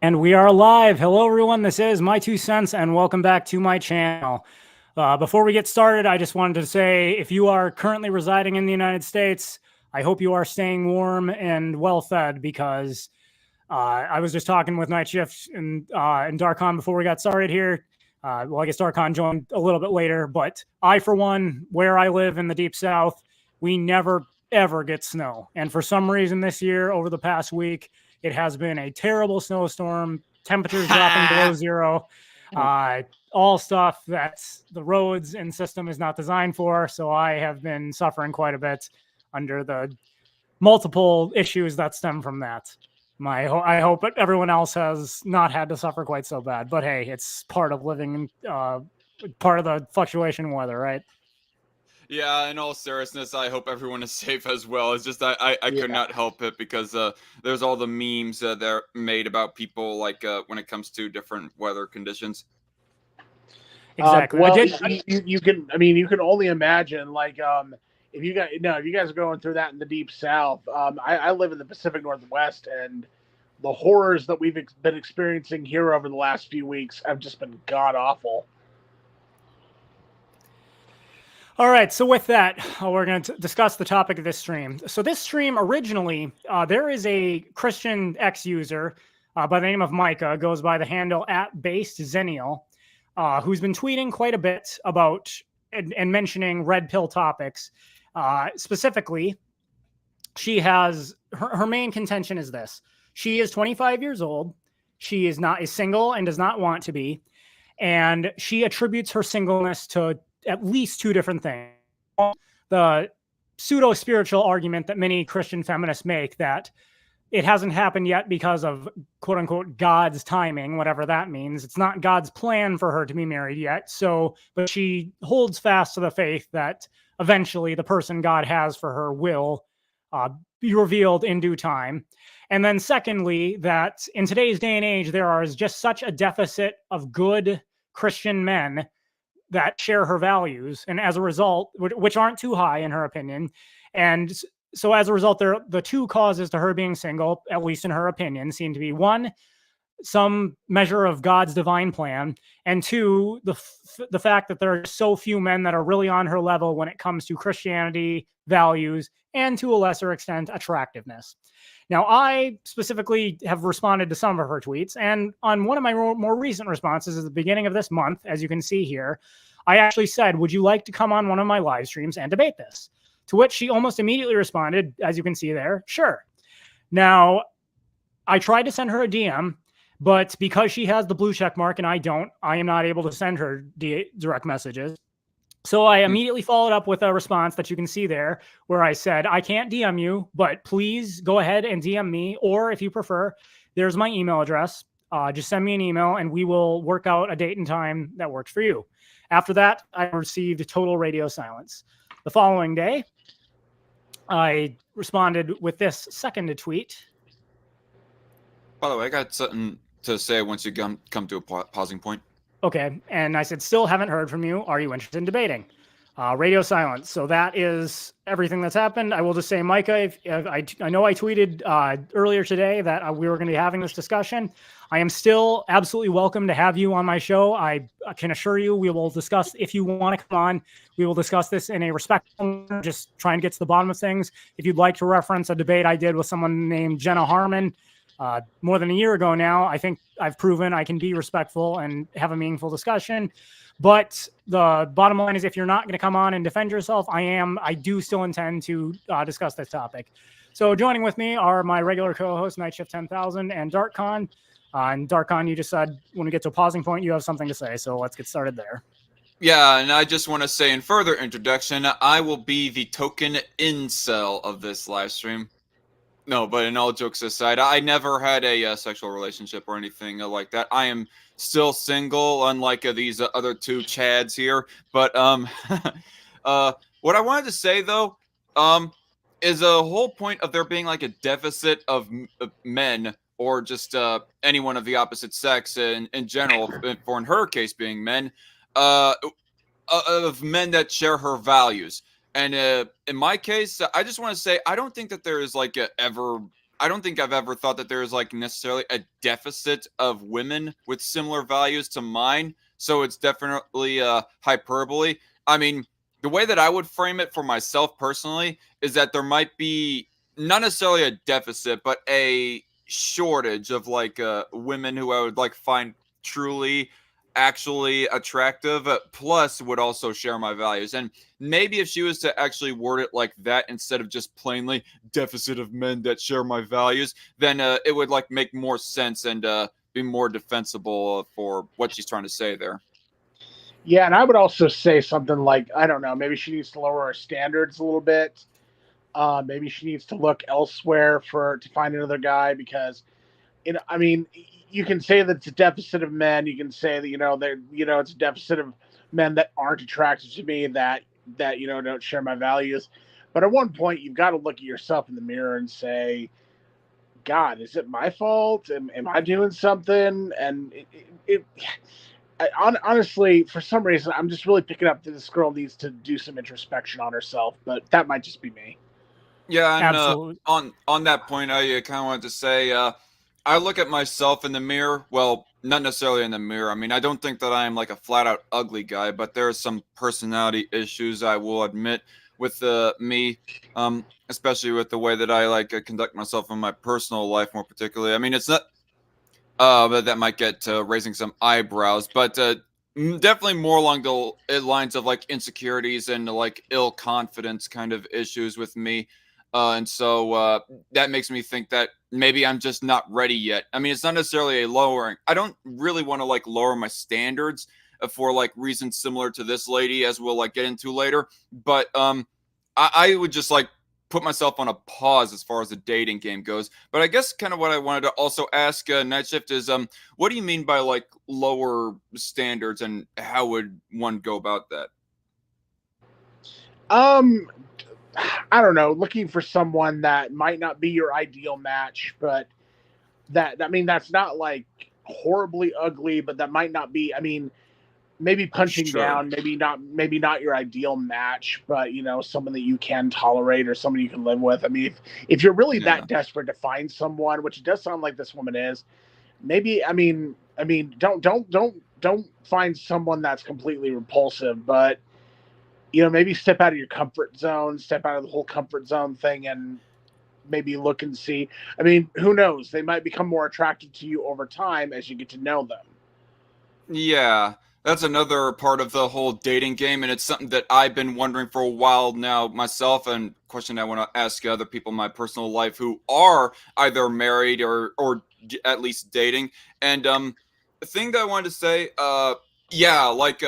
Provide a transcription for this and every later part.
And we are live. Hello, everyone. This is My Two Cents, and welcome back to my channel. Before we get started, I just wanted to say if you are currently residing in the United States, I hope you are staying warm and well fed because I was just talking with Night Shift and Darkon before we got started here. Well, I guess Darkon joined a little bit later, but I, for one, where I live in the Deep South, we never, ever get snow. And for some reason this year, over the past week, it has been a terrible snowstorm, temperatures dropping below zero, all stuff that the roads and system is not designed for. So I have been suffering quite a bit under the multiple issues that stem from that. I hope that everyone else has not had to suffer quite so bad. But hey, it's part of living, part of the fluctuation in weather, right? Yeah, in all seriousness, I hope everyone is safe as well. It's just I could not help it because there's all the memes that are made about people like when it comes to different weather conditions. Exactly. You can. I mean, you can only imagine like if you guys are going through that in the Deep South. I live in the Pacific Northwest, and the horrors that we've been experiencing here over the last few weeks have just been god awful. All right, so with that, we're going to discuss the topic of this stream. So this stream originally, there is a Christian ex-user by the name of Micah, goes by the handle @basedzennial, who's been tweeting quite a bit about and mentioning red pill topics. Specifically, she has her main contention is this: she is 25 years old, she is single and does not want to be, and she attributes her singleness to at least two different things. The pseudo-spiritual argument that many Christian feminists make that it hasn't happened yet because of quote-unquote God's timing, whatever that means. It's not God's plan for her to be married yet. But she holds fast to the faith that eventually the person God has for her will be revealed in due time. And then secondly, that in today's day and age, there is just such a deficit of good Christian men that share her values, and as a result, which aren't too high in her opinion. And so as a result, the two causes to her being single, at least in her opinion, seem to be one, some measure of God's divine plan, and two, the fact that there are so few men that are really on her level when it comes to Christianity, values, and to a lesser extent, attractiveness. Now, I specifically have responded to some of her tweets, and on one of my more recent responses at the beginning of this month, as you can see here, I actually said, would you like to come on one of my live streams and debate this? To which she almost immediately responded, as you can see there, sure. Now, I tried to send her a DM, but because she has the blue check mark and I don't, I am not able to send her direct messages. So I immediately followed up with a response that you can see there where I said, I can't DM you, but please go ahead and DM me. Or if you prefer, there's my email address. Just send me an email and we will work out a date and time that works for you. After that, I received total radio silence. The following day, I responded with this second tweet. By the way, I got something to say once you come to a pausing point. Okay, and I said, still haven't heard from you. Are you interested in debating? Radio silence. So that is everything that's happened. I will just say, Micah, I know I tweeted earlier today that we were going to be having this discussion. I am still absolutely welcome to have you on my show. I can assure you we will discuss, if you want to come on, we will discuss this in a respectful manner, just try and get to the bottom of things. If you'd like to reference a debate I did with someone named Jenna Harmon, more than a year ago now, I think I've proven I can be respectful and have a meaningful discussion. But the bottom line is, if you're not going to come on and defend yourself, I do still intend to discuss this topic. So joining with me are my regular co-host, Night Shift 10,000, and Darkon. And Darkon, you just said when we get to a pausing point, you have something to say. So let's get started there. Yeah, and I just want to say in further introduction, I will be the token incel of this live stream. No, but in all jokes aside, I never had a sexual relationship or anything like that. I am still single, unlike these other two Chads here. But what I wanted to say, though, is a whole point of there being like a deficit of men or just anyone of the opposite sex in general, for in her case being men, of men that share her values. And in my case, I just want to say, I don't think that there is like ever I don't think I've ever thought that there's like necessarily a deficit of women with similar values to mine. So it's definitely hyperbole. I mean, the way that I would frame it for myself personally is that there might be not necessarily a deficit, but a shortage of like women who I would like find truly actually attractive, plus would also share my values. And maybe if she was to actually word it like that instead of just plainly deficit of men that share my values, then it would like make more sense and be more defensible for what she's trying to say there. Yeah, and I would also say something like, I don't know, maybe she needs to lower her standards a little bit. Maybe she needs to look elsewhere to find another guy, because I mean, you can say that it's a deficit of men. You can say that it's a deficit of men that aren't attracted to me, that don't share my values. But at one point, you've got to look at yourself in the mirror and say, God, is it my fault? Am I doing something? And honestly, for some reason, I'm just really picking up that this girl needs to do some introspection on herself. But that might just be me. Yeah, and Absolutely. on that point, I kind of wanted to say, I look at myself in the mirror. Well, not necessarily in the mirror. I mean, I don't think that I am like a flat out ugly guy, but there are some personality issues I will admit with me, especially with the way that I like conduct myself in my personal life, more particularly. I mean, it's not, but that might get to raising some eyebrows, but definitely more along the lines of like insecurities and like ill confidence kind of issues with me. And so that makes me think that maybe I'm just not ready yet. I mean, it's not necessarily a lowering. I don't really want to like lower my standards for like reasons similar to this lady, as we'll like get into later. But I would just like put myself on a pause as far as the dating game goes. But I guess kind of what I wanted to also ask Night Shift is, what do you mean by like lower standards, and how would one go about that? I don't know, looking for someone that might not be your ideal match, but that's not like horribly ugly, but that might not be, maybe punching Sure. down, maybe not your ideal match, but someone that you can tolerate or someone you can live with. I mean, if you're really that desperate to find someone, which it does sound like this woman is, maybe, don't find someone that's completely repulsive, but maybe step out of your comfort zone, step out of the whole comfort zone thing, and maybe look and see. I mean, who knows? They might become more attractive to you over time as you get to know them. Yeah, that's another part of the whole dating game, and it's something that I've been wondering for a while now myself, and a question I want to ask other people in my personal life who are either married or at least dating. And the thing that I wanted to say, yeah, like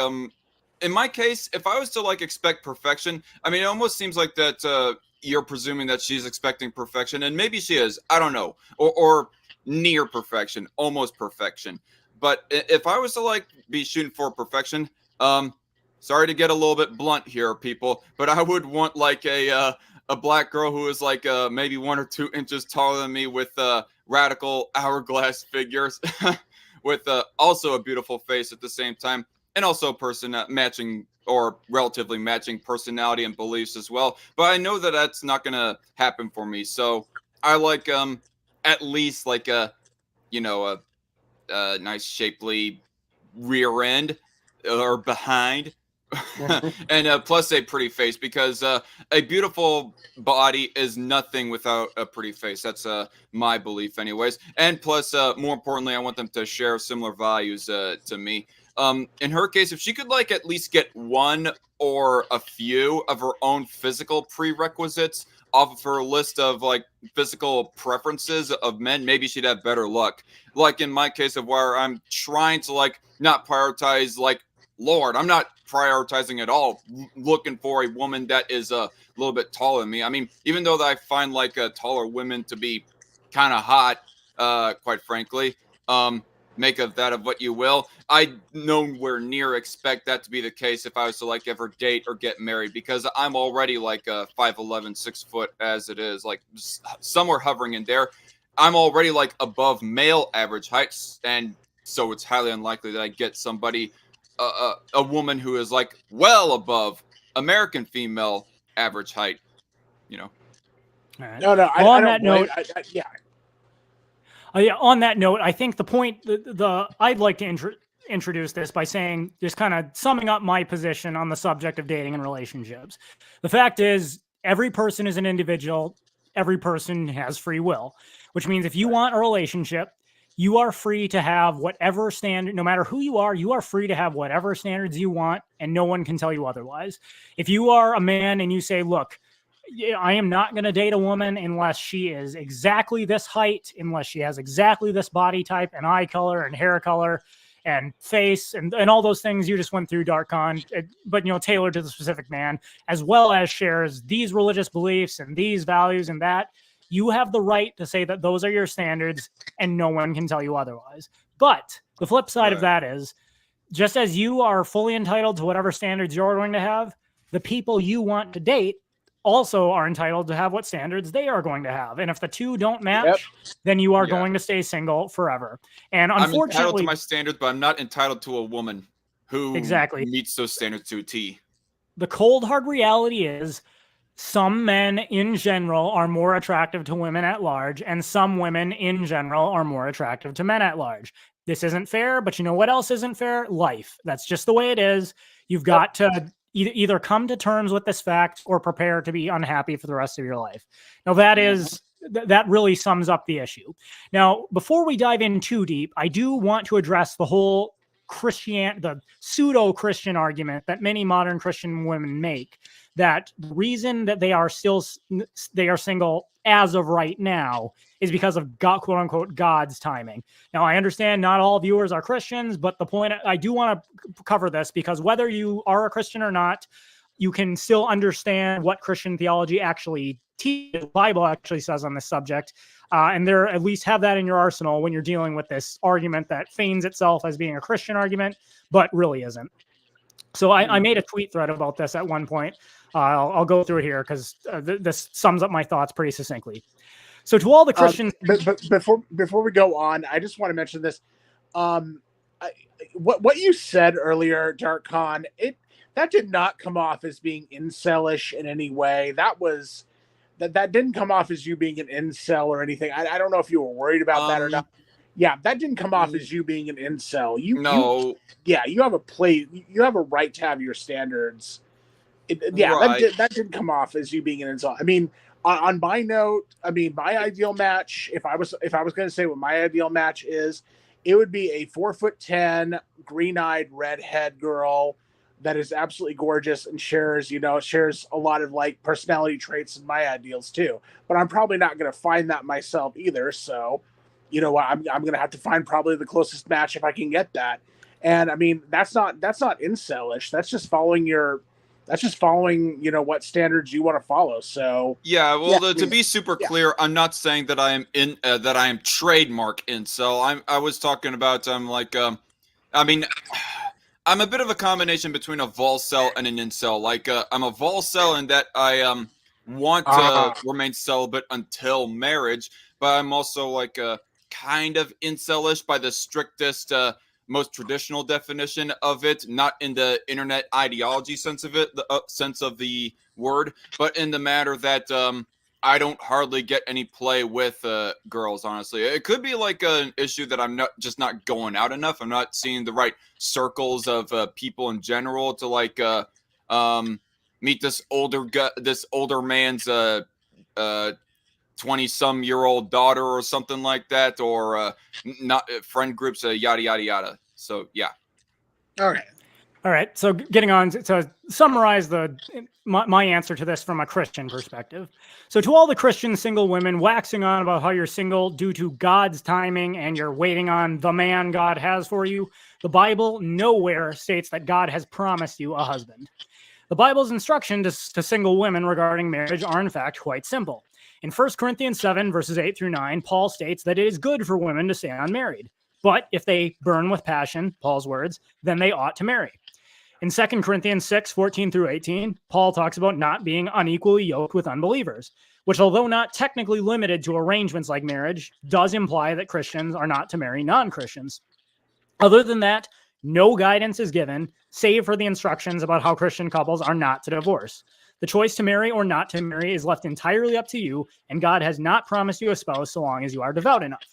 in my case, if I was to like expect perfection, I mean, it almost seems like that you're presuming that she's expecting perfection, and maybe she is. I don't know, or near perfection, almost perfection. But if I was to like be shooting for perfection, sorry to get a little bit blunt here, people, but I would want like a black girl who is like maybe 1 or 2 inches taller than me, with radical hourglass figures, with also a beautiful face at the same time, and also a person matching or relatively matching personality and beliefs as well. But I know that that's not going to happen for me. So I like at least like a nice shapely rear end or behind. And plus a pretty face, because a beautiful body is nothing without a pretty face. That's my belief anyways. And plus more importantly, I want them to share similar values to me. In her case, if she could like at least get one or a few of her own physical prerequisites off of her list of like physical preferences of men, maybe she'd have better luck. Like in my case of where I'm trying to like not prioritize, like, Lord, I'm not prioritizing at all looking for a woman that is a little bit taller than me. I mean, even though that I find like taller women to be kind of hot, quite frankly, make of that of what you will. I nowhere near expect that to be the case if I was to like ever date or get married, because I'm already like 5'11", 6 foot as it is, like somewhere hovering in there. I'm already like above male average heights, and so it's highly unlikely that I get somebody, a woman who is like well above American female average height. All right. No, Well, I on don't that blame. note, Yeah, Yeah, on that note, I think the point, I'd like to introduce this by saying, just kind of summing up my position on the subject of dating and relationships. The fact is, every person is an individual. Every person has free will, which means if you want a relationship, you are free to have whatever standard, no matter who you are free to have whatever standards you want, and no one can tell you otherwise. If you are a man and you say, look, I am not going to date a woman unless she is exactly this height, unless she has exactly this body type and eye color and hair color and face and all those things you just went through, TradCon, but, tailored to the specific man, as well as shares these religious beliefs and these values and that, you have the right to say that those are your standards and no one can tell you otherwise. But the flip side of that is, just as you are fully entitled to whatever standards you're going to have, the people you want to date also are entitled to have what standards they are going to have. And if the two don't match, then you are going to stay single forever. And unfortunately, I'm entitled to my standards, but I'm not entitled to a woman who meets those standards to a T. The cold, hard reality is some men in general are more attractive to women at large, and some women in general are more attractive to men at large. This isn't fair, but you know what else isn't fair? Life. That's just the way it is. You've got to either come to terms with this fact or prepare to be unhappy for the rest of your life. Now, that really sums up the issue. Now, before we dive in too deep, I do want to address the whole the pseudo-Christian argument that many modern Christian women make, that the reason that they are single as of right now is because of God, quote unquote, God's timing. Now, I understand not all viewers are Christians, but the point, I do want to cover this because whether you are a Christian or not, you can still understand what Christian theology actually teaches, the Bible actually says on this subject, and there at least have that in your arsenal when you're dealing with this argument that feigns itself as being a Christian argument, but really isn't. So I made a tweet thread about this at one point. I'll go through it here because this sums up my thoughts pretty succinctly. So to all the Christians, but before we go on, I just want to mention this. What you said earlier, TradCon, that did not come off as being incelish in any way. That didn't come off as you being an incel or anything. I don't know if you were worried about that or not. Yeah, that didn't come off as you being an incel. You have a right to have your standards. That didn't come off as you being an incel. I mean, on my note, my ideal match, if I was going to say what my ideal match is, it would be a 4'10", green-eyed redhead girl that is absolutely gorgeous and shares a lot of like personality traits and my ideals too. But I'm probably not going to find that myself either. So, you know what, I'm going to have to find probably the closest match if I can get that. And I mean, that's not incelish. That's just following what standards you want to follow. So to be super clear, I'm not saying that I am trademark incel. I was talking about I'm a bit of a combination between a volcel and an incel. Like I'm a volcel in that I want to remain celibate until marriage, but I'm also like kind of incelish by the strictest most traditional definition of it, not in the internet ideology sense of it, the sense of the word, but in the matter that I don't hardly get any play with girls, honestly. It could be like an issue that I'm not going out enough. I'm not seeing the right circles of people in general to like meet this older man's 20-some-year-old daughter or something like that, or not friend groups, yada yada yada. So yeah. All right. So getting on to summarize my answer to this from a Christian perspective. So to all the Christian single women waxing on about how you're single due to God's timing and you're waiting on the man God has for you, the Bible nowhere states that God has promised you a husband. The Bible's instruction to single women regarding marriage are in fact quite simple. In 1 Corinthians 7, verses 8 through 9, Paul states that it is good for women to stay unmarried. But if they burn with passion, Paul's words, then they ought to marry. In 2 Corinthians 6, 14 through 18, Paul talks about not being unequally yoked with unbelievers, which, although not technically limited to arrangements like marriage, does imply that Christians are not to marry non-Christians. Other than that, no guidance is given, save for the instructions about how Christian couples are not to divorce. The choice to marry or not to marry is left entirely up to you, and God has not promised you a spouse so long as you are devout enough.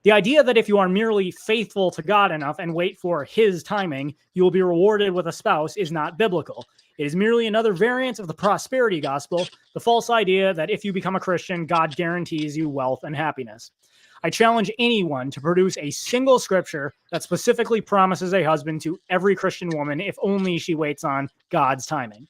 The idea that if you are merely faithful to God enough and wait for his timing, you will be rewarded with a spouse is not biblical. It is merely another variant of the prosperity gospel, the false idea that if you become a Christian, God guarantees you wealth and happiness. I challenge anyone to produce a single scripture that specifically promises a husband to every Christian woman if only she waits on God's timing.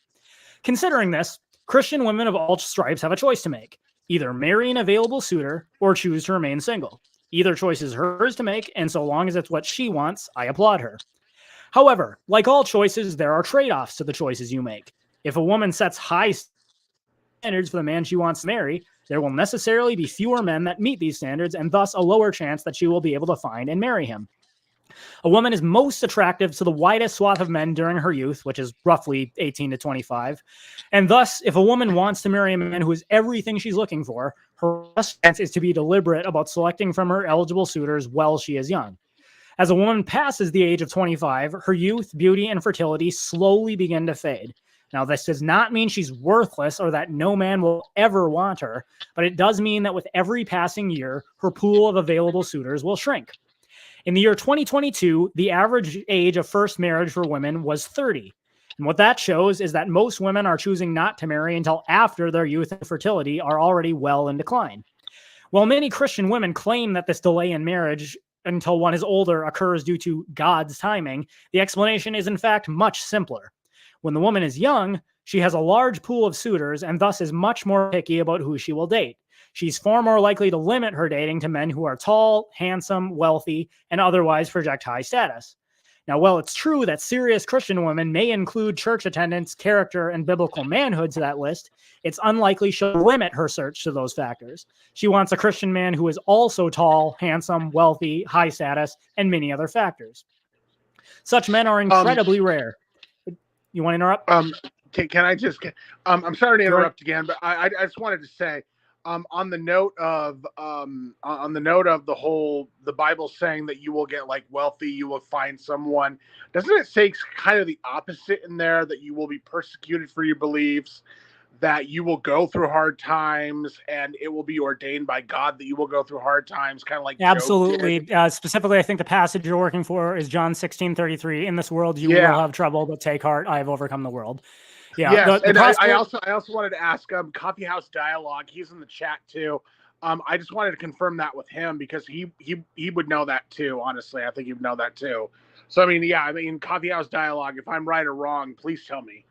Considering this, Christian women of all stripes have a choice to make. Either marry an available suitor or choose to remain single. Either choice is hers to make, and so long as it's what she wants, I applaud her. However, like all choices, there are trade-offs to the choices you make. If a woman sets high standards for the man she wants to marry, there will necessarily be fewer men that meet these standards and thus a lower chance that she will be able to find and marry him. A woman is most attractive to the widest swath of men during her youth, which is roughly 18 to 25. And thus, if a woman wants to marry a man who is everything she's looking for, her best chance is to be deliberate about selecting from her eligible suitors while she is young. As a woman passes the age of 25, her youth, beauty, and fertility slowly begin to fade. Now, this does not mean she's worthless or that no man will ever want her, but it does mean that with every passing year, her pool of available suitors will shrink. In the year 2022, the average age of first marriage for women was 30. And what that shows is that most women are choosing not to marry until after their youth and fertility are already well in decline. While many Christian women claim that this delay in marriage until one is older occurs due to God's timing, the explanation is in fact much simpler. When the woman is young, she has a large pool of suitors and thus is much more picky about who she will date. She's far more likely to limit her dating to men who are tall, handsome, wealthy, and otherwise project high status. Now, while it's true that serious Christian women may include church attendance, character, and biblical manhood to that list, it's unlikely she'll limit her search to those factors. She wants a Christian man who is also tall, handsome, wealthy, high status, and many other factors. Such men are incredibly rare. You want to interrupt? Can I just? I'm sorry to interrupt again, but I just wanted to say, on the note of the Bible saying that you will get like wealthy, you will find someone. Doesn't it say kind of the opposite in there, that you will be persecuted for your beliefs, that you will go through hard times, and it will be ordained by God that you will go through hard times, kind of like absolutely. Specifically, I think the passage you're working for is John 16:33. In this world, you will have trouble, but take heart, I have overcome the world. Yeah. Yes, and I also wanted to ask Coffee House Dialogue. He's in the chat too. I just wanted to confirm that with him because he would know that too. Honestly, I think he would know that too. So I mean, Coffee House Dialogue. If I'm right or wrong, please tell me.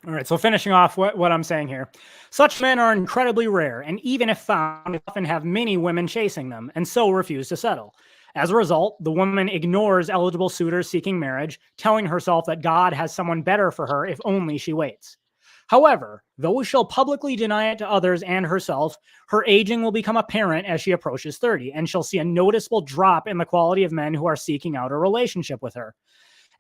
All right, so finishing off what I'm saying here. Such men are incredibly rare, and even if found, often have many women chasing them, and so refuse to settle. As a result, the woman ignores eligible suitors seeking marriage, telling herself that God has someone better for her if only she waits. However, though she'll publicly deny it to others and herself, her aging will become apparent as she approaches 30, and she'll see a noticeable drop in the quality of men who are seeking out a relationship with her.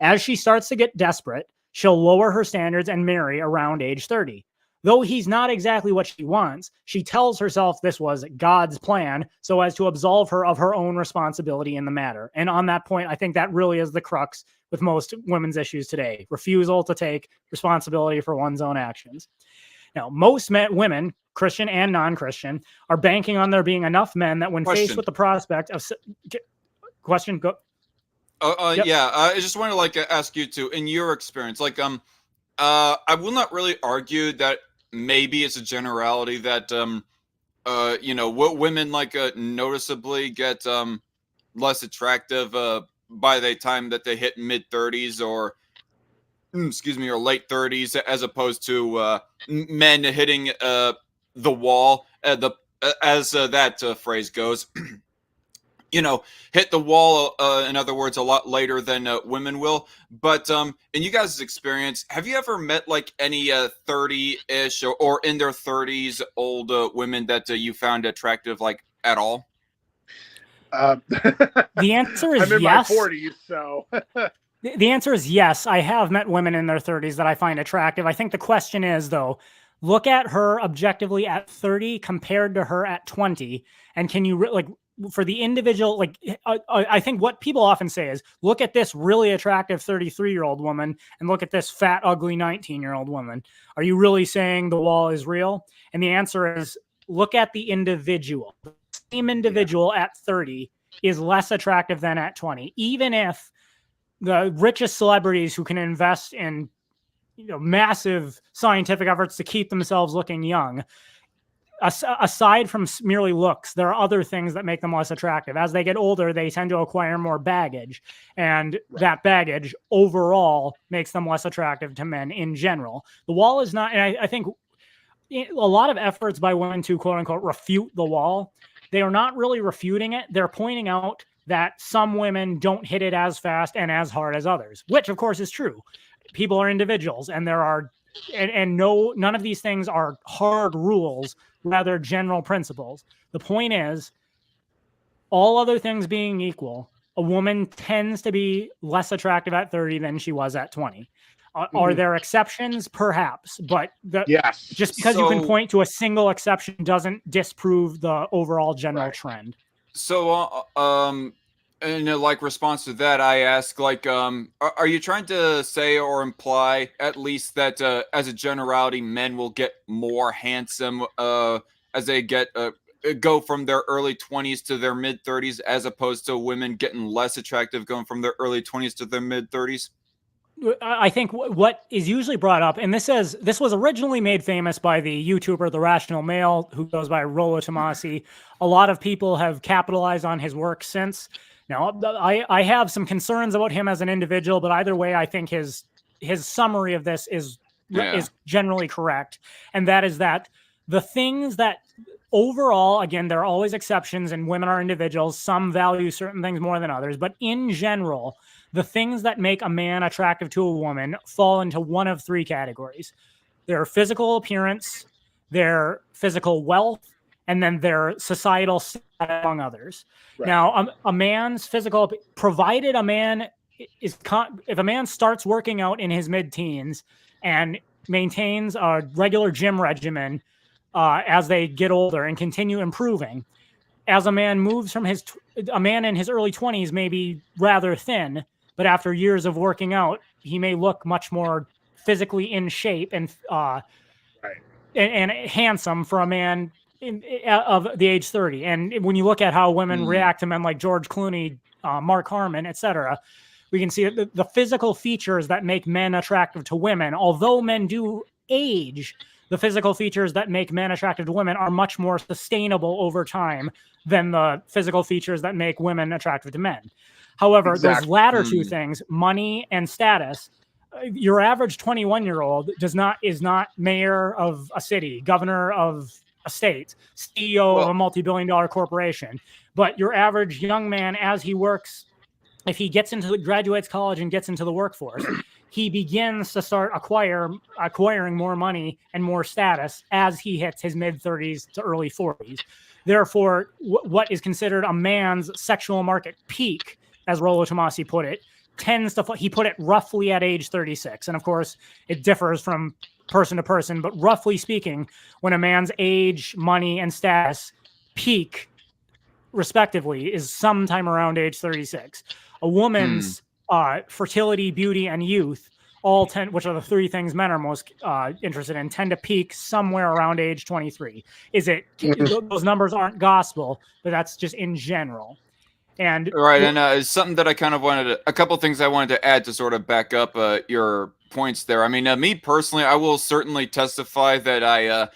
As she starts to get desperate, she'll lower her standards and marry around age 30. Though he's not exactly what she wants, she tells herself this was God's plan so as to absolve her of her own responsibility in the matter. And on that point, I think that really is the crux with most women's issues today. Refusal to take responsibility for one's own actions. Now, most women, Christian and non-Christian, are banking on there being enough men that when faced with the prospect of... Question, go... Yep. Yeah, I just want to ask you too, in your experience, I will not really argue that maybe it's a generality that what women noticeably get less attractive by the time that they hit mid 30s or late 30s, as opposed to men hitting the wall, as that phrase goes. Hit the wall, in other words, a lot later than women will. But in you guys' experience, have you ever met any 30-ish or in their 30s old women that you found attractive at all? The answer is I'm in yes. my 40s, so... The answer is yes. I have met women in their 30s that I find attractive. I think the question is, though, look at her objectively at 30 compared to her at 20, and can you for the individual, I think what people often say is, look at this really attractive 33-year-old woman and look at this fat, ugly 19-year-old woman. Are you really saying the wall is real? And the answer is, look at the individual. same individual at 30 is less attractive than at 20, even if the richest celebrities who can invest in massive scientific efforts to keep themselves looking young. Aside from merely looks, there are other things that make them less attractive. As they get older, they tend to acquire more baggage, and that baggage overall makes them less attractive to men in general. The wall is not, and I think a lot of efforts by women to quote unquote refute the wall, they are not really refuting it. They're pointing out that some women don't hit it as fast and as hard as others, which of course is true. People are individuals, and there are, none of these things are hard rules, rather general principles. The point is, all other things being equal, a woman tends to be less attractive at 30 than she was at 20. Are there exceptions? Perhaps, but yes, just because you can point to a single exception doesn't disprove the overall general trend. So, in a response to that, I ask, are you trying to say or imply at least that, as a generality, men will get more handsome as they go from their early 20s to their mid 30s, as opposed to women getting less attractive going from their early 20s to their mid 30s? I think what is usually brought up, and this was originally made famous by the YouTuber The Rational Male, who goes by Rollo Tomasi. A lot of people have capitalized on his work since. Now, I have some concerns about him as an individual, but either way, I think his summary of this is generally correct, and that is that the things that overall, again, there are always exceptions, and women are individuals. Some value certain things more than others, but in general, the things that make a man attractive to a woman fall into one of three categories: their physical appearance, their physical wealth, and then their societal status, among others. Right. Now, a man's physical, provided a man if a man starts working out in his mid-teens and maintains a regular gym regimen as they get older and continue improving, as a man moves from a man in his early 20s may be rather thin, but after years of working out, he may look much more physically in shape and handsome for a man of the age 30. And when you look at how women react to men like George Clooney, Mark Harmon, etc., we can see that the physical features that make men attractive to women, although men do age, the physical features that make men attractive to women are much more sustainable over time than the physical features that make women attractive to men. However, those latter two things, money and status, your average 21-year-old is not mayor of a city, governor of a state, CEO of a multi-billion-dollar corporation. But your average young man, as he works, if he graduates college and gets into the workforce, he begins to start acquiring more money and more status as he hits his mid-30s to early 40s. Therefore, what is considered a man's sexual market peak, as Rollo Tomasi put it, he put it roughly at age 36. And of course, it differs from person to person, but roughly speaking, when a man's age, money, and status peak, respectively, is sometime around age 36. A woman's fertility, beauty, and youth, which are the three things men are most interested in, tend to peak somewhere around age 23. Those numbers aren't gospel, but that's just in general. And it's something that I kind of a couple of things I wanted to add to sort of back up your points there. I mean, me personally, I will certainly testify that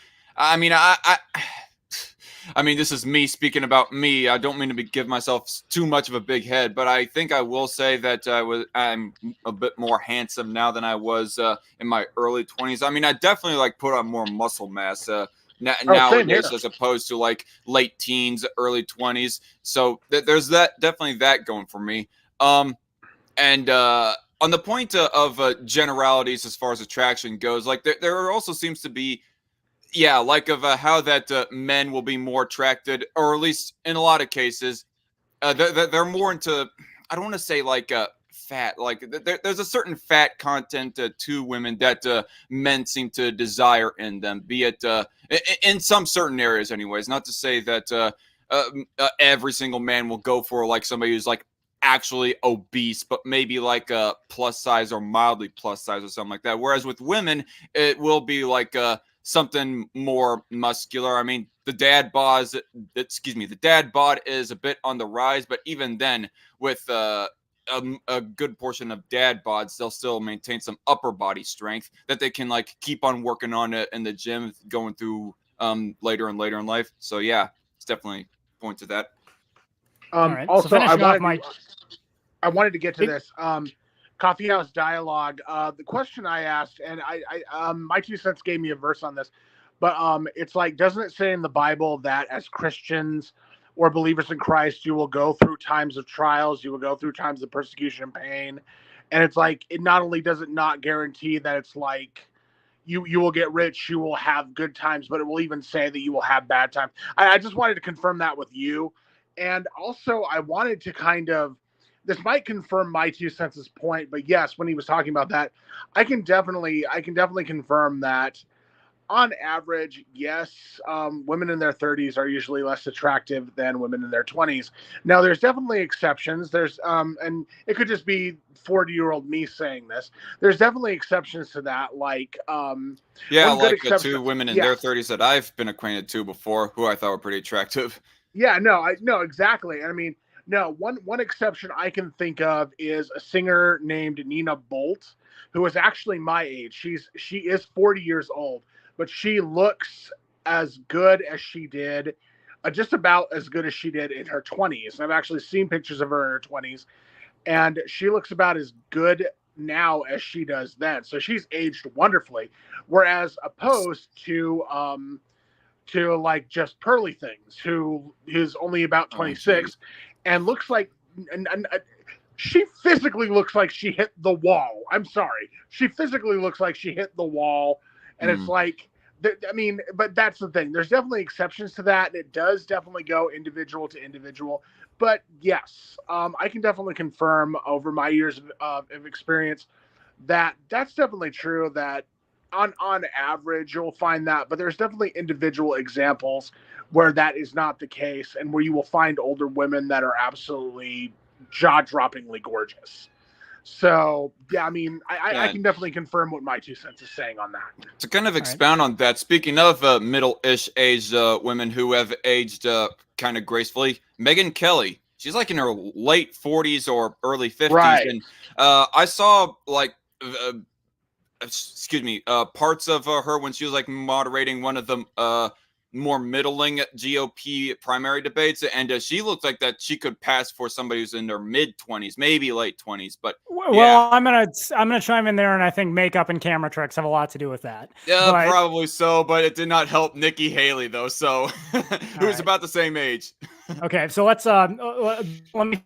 I mean, this is me speaking about me. I don't mean to give myself too much of a big head, but I think I will say that I'm a bit more handsome now than I was in my early 20s. I mean, I definitely put on more muscle mass nowadays as opposed to late teens, early 20s. So there's definitely that going for me. And on the point of generalities as far as attraction goes, there also seems to be how that men will be more attracted, or at least in a lot of cases, they're more into, I don't want to say fat, there's a certain fat content to women that men seem to desire in them, be it in some certain areas anyways. Not to say that every single man will go for somebody who's actually obese, but maybe a plus size or mildly plus size or something like that. Whereas with women, it will be something more muscular. I mean, the dad bod is a bit on the rise, but even then, with a good portion of dad bods, they'll still maintain some upper body strength that they can like keep on working on it in the gym, going through later and later in life. So yeah, it's definitely point to that. All right. Also, so I wanted to get to this coffee house dialogue. The question I asked, and I my 2 cents gave me a verse on this, but it's like, doesn't it say in the Bible that as Christians or believers in Christ, you will go through times of trials, you will go through times of persecution and pain, and it's like, it not only does it not guarantee that it's like you will get rich, you will have good times, but it will even say that you will have bad times. I just wanted to confirm that with you. And also I wanted to kind of, this might confirm my 2 cents point, but yes, when he was talking about that, I can definitely confirm that on average, yes, women in their 30s are usually less attractive than women in their 20s. Now, there's definitely exceptions. There's, and it could just be 40-year-old me saying this. There's definitely exceptions to that. Like, yeah, like the 2 women in their 30s that I've been acquainted to before, who I thought were pretty attractive. Yeah, no, exactly. I mean, no, one exception I can think of is a singer named Nina Bolt, who is actually my age. She is 40 years old, but she looks as good as she did, just about as good as she did in her 20s. And I've actually seen pictures of her in her 20s, and she looks about as good now as she does then. So she's aged wonderfully. Whereas opposed to like just Pearly Things, who is only about 26 and looks like, and she physically looks like she hit the wall. I'm sorry. She physically looks like she hit the wall. And it's like, I mean, but that's the thing. There's definitely exceptions to that. And it does definitely go individual to individual. But yes, I can definitely confirm over my years of experience that that's definitely true, that on average, you'll find that. But there's definitely individual examples where that is not the case, and where you will find older women that are absolutely jaw-droppingly gorgeous. So, yeah, I mean, I can definitely confirm what my 2 cents is saying on that. To kind of expound on that, speaking of middle-ish aged women who have aged kind of gracefully, Megyn Kelly, she's like in her late 40s or early 50s. Right. And I saw like parts of her when she was like moderating one of the more middling GOP primary debates, and she looked like that she could pass for somebody who's in their mid-20s, maybe late 20s. But well, I'm gonna chime in there, and I think makeup and camera tricks have a lot to do with that. Yeah, probably so, but it did not help Nikki Haley though, so who's about the same age. Okay, so let's let me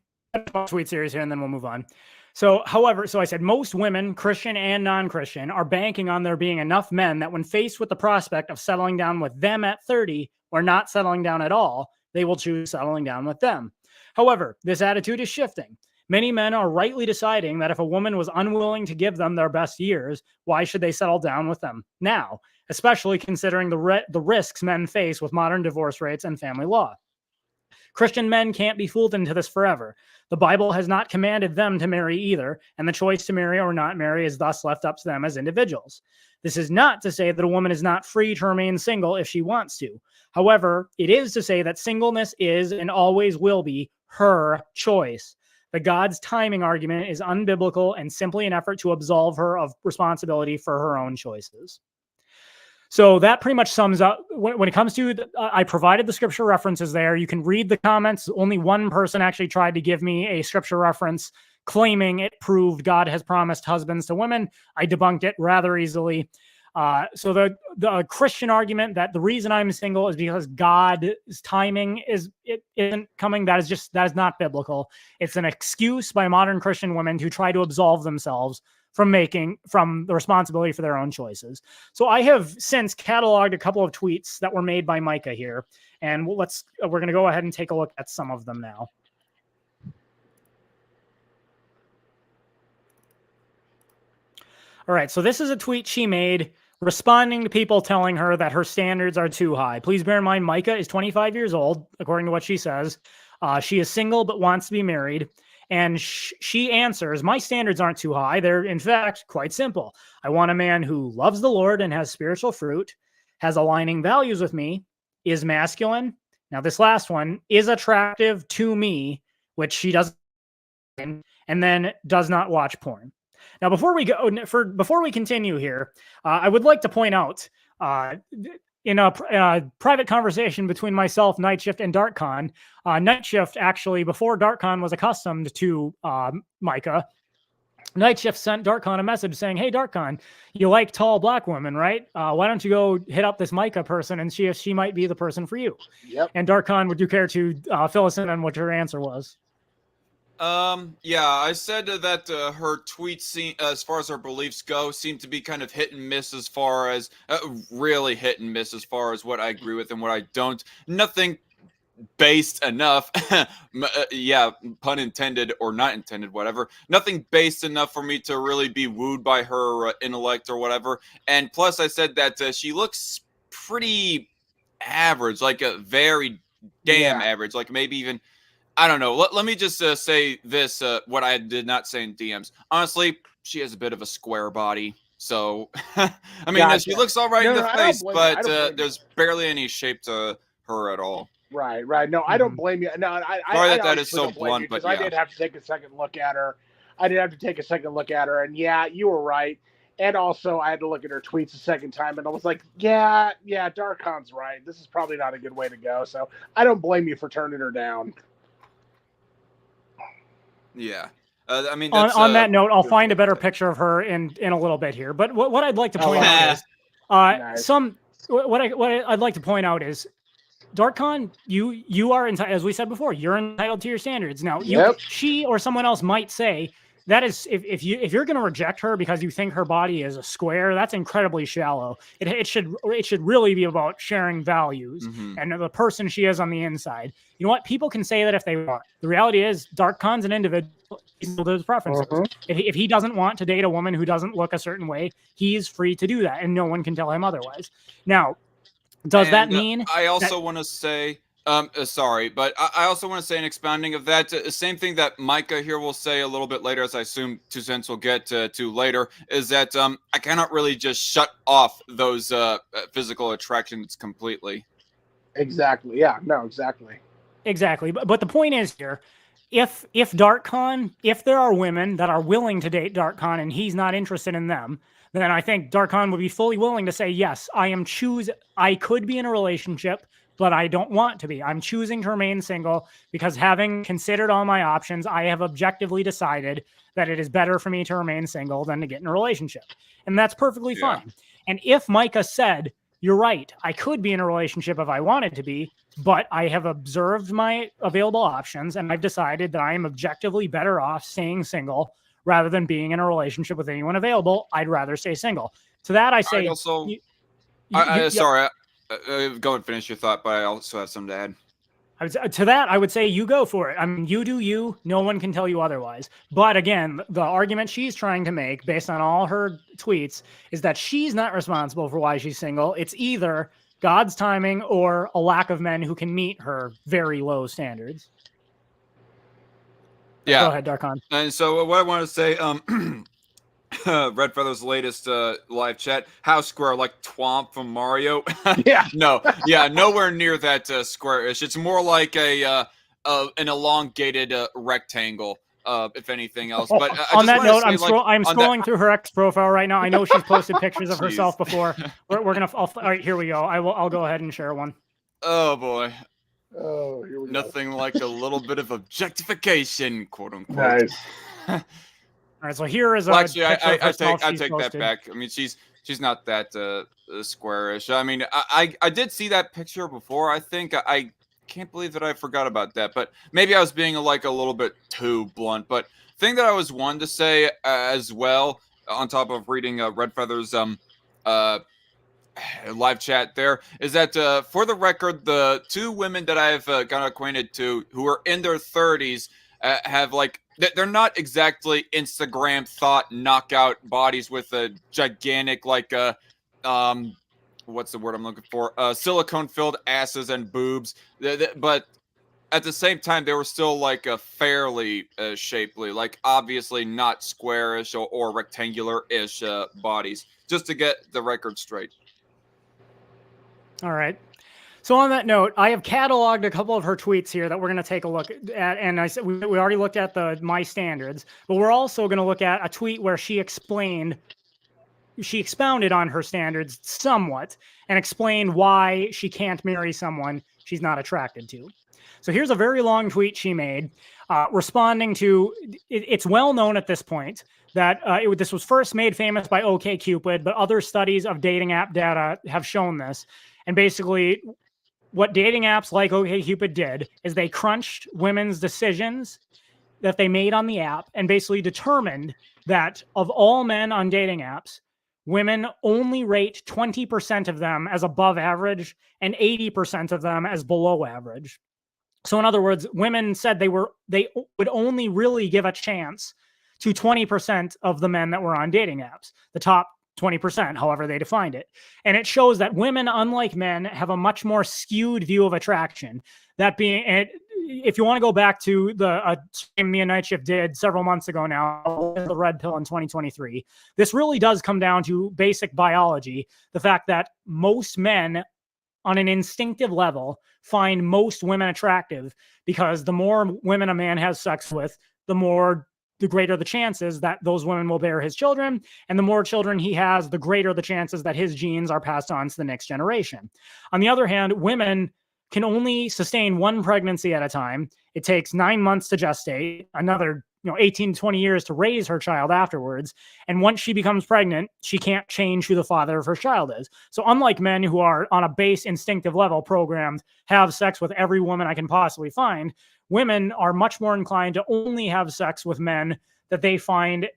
tweet series here, and then we'll move on. So, however, I said most women, Christian and non-Christian, are banking on there being enough men that when faced with the prospect of settling down with them at 30 or not settling down at all, they will choose settling down with them. However, this attitude is shifting. Many men are rightly deciding that if a woman was unwilling to give them their best years, why should they settle down with them now, especially considering the risks men face with modern divorce rates and family law. Christian men can't be fooled into this forever. The Bible has not commanded them to marry either, and the choice to marry or not marry is thus left up to them as individuals. This is not to say that a woman is not free to remain single if she wants to. However, it is to say that singleness is and always will be her choice. The God's timing argument is unbiblical and simply an effort to absolve her of responsibility for her own choices. So that pretty much sums up when it comes to, I provided the scripture references there. You can read the comments. Only one person actually tried to give me a scripture reference claiming it proved God has promised husbands to women. I debunked it rather easily. So the Christian argument that the reason I'm single is because God's timing isn't coming, that is not biblical. It's an excuse by modern Christian women to try to absolve themselves from the responsibility for their own choices. So I have since cataloged a couple of tweets that were made by Micah here, and we're going to go ahead and take a look at some of them now. All right, so this is a tweet she made responding to people telling her that her standards are too high. Please bear in mind, Micah is 25 years old, according to what she says. She is single but wants to be married. And she answers, my standards aren't too high. They're, in fact, quite simple. I want a man who loves the Lord and has spiritual fruit, has aligning values with me, is masculine. Now, this last one is attractive to me, which she doesn't, and then does not watch porn. Now, before we continue here, I would like to point out in a private conversation between myself, Night Shift, and TradCon, Night Shift actually, before TradCon was accustomed to Micah, Night Shift sent TradCon a message saying, "Hey, TradCon, you like tall black women, right? Why don't you go hit up this Micah person and see if she might be the person for you?" Yep. And TradCon, would you care to fill us in on what your answer was? Yeah, I said that her tweets, as far as her beliefs go, seem to be kind of hit and miss as far as really hit and miss as far as what I agree with and what I don't. Nothing based enough, yeah, pun intended or not intended, whatever. Nothing based enough for me to really be wooed by her intellect or whatever. And plus, I said that she looks pretty average, like a very damn average, like maybe even. I don't know. Let me just say this, what I did not say in DMs. Honestly, she has a bit of a square body. So, I mean, Gotcha. she looks all right in the face, but there's you. barely any shape to her at all. Right. No, I don't blame you. No, Sorry that is so blunt, but yeah. I did have to take a second look at her. And yeah, you were right. And also, I had to look at her tweets a second time, and I was like, yeah, TradCon's right. This is probably not a good way to go. So I don't blame you for turning her down. Yeah. I mean, on that note, I'll find a better picture of her in a little bit here. But what I'd like to point out is nice. What I'd like to point out is, TradCon, you are entitled, as we said before, you're entitled to your standards. Now, she or someone else might say that is, if you're going to reject her because you think her body is a square, that's incredibly shallow. It should really be about sharing values and the person she is on the inside. You know what? People can say that if they want. The reality is, TradCon's an individual. He's his preferences. If he doesn't want to date a woman who doesn't look a certain way, he's free to do that, and no one can tell him otherwise. Now, does that mean? I also want to say, sorry, but I also want to say, in expounding of that, same thing that Micah here will say a little bit later, as I assume 2 cents will get to later, is that I cannot really just shut off those physical attractions completely. Exactly. Yeah. No. Exactly. Exactly. But the point is here, if TradCon, if there are women that are willing to date TradCon and he's not interested in them, then I think TradCon would be fully willing to say, yes, I could be in a relationship, but I don't want to be. I'm choosing to remain single because, having considered all my options, I have objectively decided that it is better for me to remain single than to get in a relationship. And that's perfectly fine. And if Micah said, you're right, I could be in a relationship if I wanted to be, but I have observed my available options and I've decided that I am objectively better off staying single rather than being in a relationship with anyone available. I'd rather stay single. To that, I say, sorry, go and finish your thought, but I also have something to add. To that, I would say you go for it. I mean, you do you. No one can tell you otherwise. But again, the argument she's trying to make, based on all her tweets, is that she's not responsible for why she's single. It's either God's timing or a lack of men who can meet her very low standards. Yeah. Go ahead, TradCon. And so what I want to say, Red Feather's latest live chat, how square, like Twomp from Mario? Nowhere near that square-ish. It's more like an elongated rectangle, if anything else. But on that note, I'm scrolling through her ex profile right now. I know she's posted pictures of herself before. We're gonna. All right, here we go. I'll go ahead and share one. Oh boy. Oh, here we go. Nothing like a little bit of objectification, quote unquote. Nice. All right, so here is actually, I take that back. I mean, she's not that squarish. I mean, I did see that picture before. I think I can't believe that I forgot about that. But maybe I was being a little bit too blunt. But thing that I was wanting to say as well, on top of reading Red Feather's live chat there, is that for the record, the 2 women that I've gotten acquainted to who are in their 30s have they're not exactly Instagram thought knockout bodies with a gigantic what's the word I'm looking for, silicone filled asses and boobs, but at the same time they were still fairly shapely, obviously not squarish or rectangular-ish bodies, just to get the record straight. All right. So on that note, I have cataloged a couple of her tweets here that we're going to take a look at. And I said we already looked at the my standards, but we're also going to look at a tweet where she expounded on her standards somewhat and explained why she can't marry someone she's not attracted to. So here's a very long tweet she made responding to, it's well known at this point that this was first made famous by OkCupid, but other studies of dating app data have shown this. And basically, what dating apps like OkCupid did is they crunched women's decisions that they made on the app and basically determined that of all men on dating apps, women only rate 20% of them as above average and 80% of them as below average. So in other words, women said they would only really give a chance to 20% of the men that were on dating apps, the top 20%, however they defined it. And it shows that women, unlike men, have a much more skewed view of attraction. That being, if you want to go back to the stream me and Night Shift did several months ago now, the red pill in 2023, this really does come down to basic biology. The fact that most men on an instinctive level find most women attractive because the more women a man has sex with, the greater the chances that those women will bear his children. And the more children he has, the greater the chances that his genes are passed on to the next generation. On the other hand, women can only sustain one pregnancy at a time. It takes 9 months to gestate, another 18 to 20 years to raise her child afterwards. And once she becomes pregnant, she can't change who the father of her child is. So unlike men who are on a base instinctive level programmed, have sex with every woman I can possibly find, women are much more inclined to only have sex with men that they find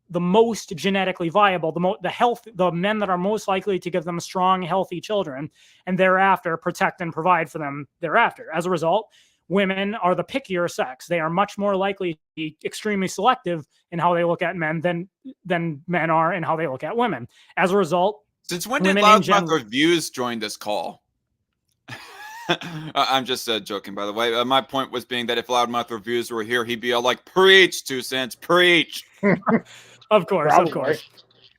the most genetically viable, the men that are most likely to give them strong, healthy children, and thereafter protect and provide for them thereafter. As a result, women are the pickier sex. They are much more likely to be extremely selective in how they look at men than men are in how they look at women. As a result, since when did Loudmouth Reviews join this call? I'm just joking, by the way. My point was being that if Loudmouth Reviews were here, he'd be all like, preach, 2 cents, preach. Of course, probably. Of course.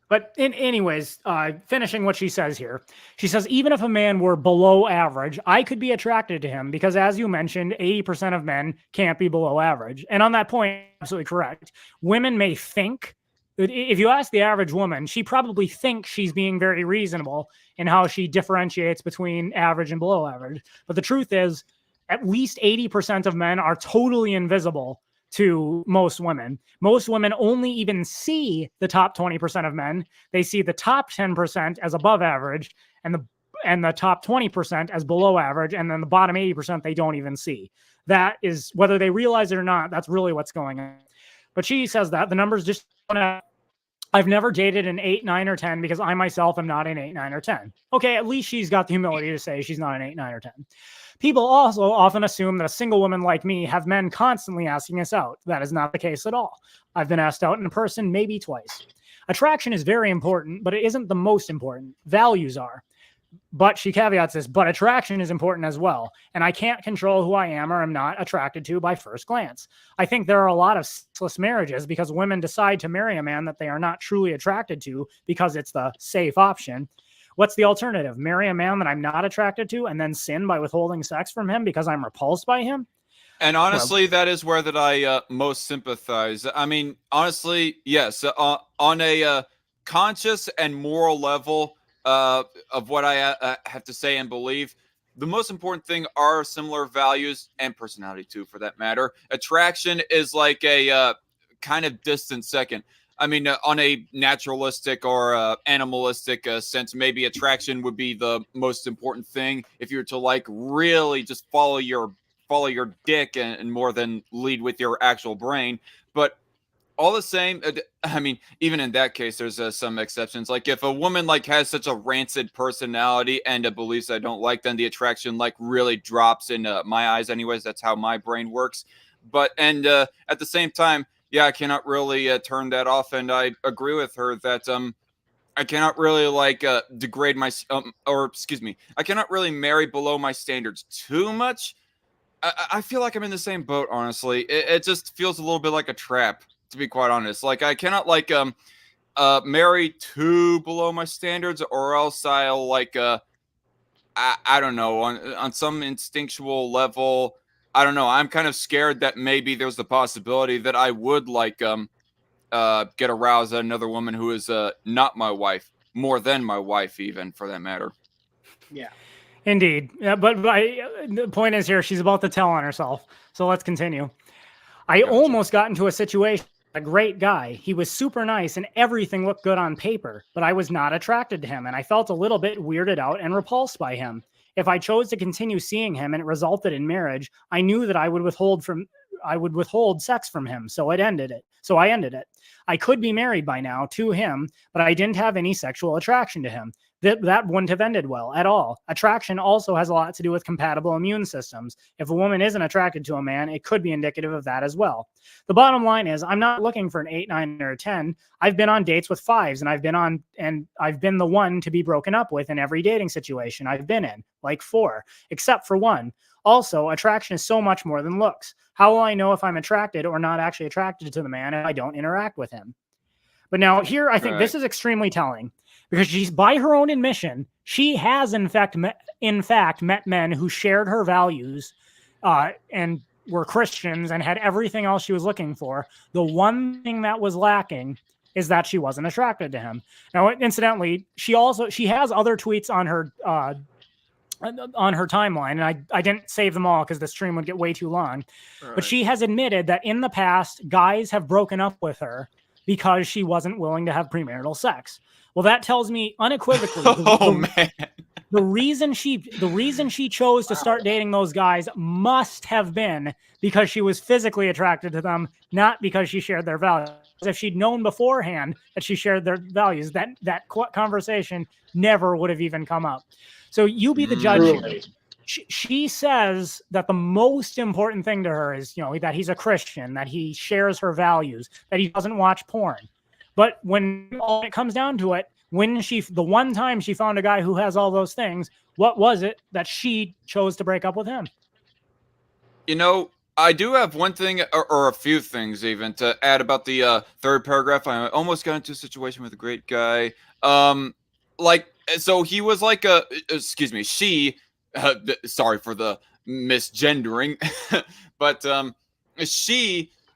But anyways, finishing what she says here, she says, even if a man were below average, I could be attracted to him because, as you mentioned, 80% of men can't be below average. And on that point, absolutely correct. Women may think, if you ask the average woman, she probably thinks she's being very reasonable in how she differentiates between average and below average. But the truth is, at least 80% of men are totally invisible to most women. Most women only even see the top 20% of men. They see the top 10% as above average and the top 20% as below average. And then the bottom 80% they don't even see. That is, whether they realize it or not, that's really what's going on. But she says that the numbers just I've never dated an 8, 9, or 10 because I myself am not an 8, 9, or 10. Okay, at least she's got the humility to say she's not an 8, 9, or 10. People also often assume that a single woman like me have men constantly asking us out. That is not the case at all. I've been asked out in person maybe twice. Attraction is very important, but it isn't the most important. Values are. But she caveats this, but attraction is important as well. And I can't control who I am or am not attracted to by first glance. I think there are a lot of sexless marriages because women decide to marry a man that they are not truly attracted to because it's the safe option. What's the alternative? Marry a man that I'm not attracted to and then sin by withholding sex from him because I'm repulsed by him? And honestly, that is where that I most sympathize. I mean, honestly, yes, on a conscious and moral level, of what I have to say and believe, the most important thing are similar values and personality too, for that matter. Attraction is like a kind of distant second. I mean, on a naturalistic or animalistic sense, maybe attraction would be the most important thing if you were to like really just follow your dick and more than lead with your actual brain. But all the same, I mean, even in that case, there's some exceptions. Like if a woman like has such a rancid personality and beliefs I don't like, then the attraction like really drops in my eyes. Anyways, that's how my brain works. But at the same time, yeah, I cannot really turn that off. And I agree with her that I cannot really like degrade my I cannot really marry below my standards too much. I feel like I'm in the same boat, honestly. It just feels a little bit like a trap, to be quite honest. Like I cannot like marry too below my standards, or else I'll like I don't know, on some instinctual level, I don't know. I'm kind of scared that maybe there's the possibility that I would like get aroused at another woman who is not my wife, more than my wife, even for that matter. Yeah. Indeed. Yeah, but the point is here, she's about to tell on herself. So let's continue. I Gotcha. almost got into a situation, a great guy. He was super nice and everything looked good on paper, but I was not attracted to him and I felt a little bit weirded out and repulsed by him. If I chose to continue seeing him and it resulted in marriage, I knew that I would withhold sex from him. So I ended it. I could be married by now to him, but I didn't have any sexual attraction to him. That wouldn't have ended well at all. Attraction also has a lot to do with compatible immune systems. If a woman isn't attracted to a man, it could be indicative of that as well. The bottom line is I'm not looking for an 8, 9, or a 10. I've been on dates with 5s and I've been the one to be broken up with in every dating situation I've been in, like 4, except for 1. Also, attraction is so much more than looks. How will I know if I'm attracted or not actually attracted to the man if I don't interact with him? But now here, I think this is extremely telling because she's, by her own admission, she has in fact met men who shared her values and were Christians and had everything else she was looking for. The one thing that was lacking is that she wasn't attracted to him. Now, incidentally, she has other tweets on her timeline, and I didn't save them all because the stream would get way too long. Right. But she has admitted that in the past, guys have broken up with her because she wasn't willing to have premarital sex. Well, that tells me unequivocally the reason she chose to start dating those guys must have been because she was physically attracted to them, not because she shared their values. If she'd known beforehand that she shared their values, that conversation never would have even come up. So you be the judge here. She says that the most important thing to her is, that he's a Christian, that he shares her values, that he doesn't watch porn. But when it comes down to it, the one time she found a guy who has all those things, what was it that she chose to break up with him? I do have one thing or a few things even to add about the third paragraph. I almost got into a situation with a great guy. So he was like she, sorry for the misgendering, but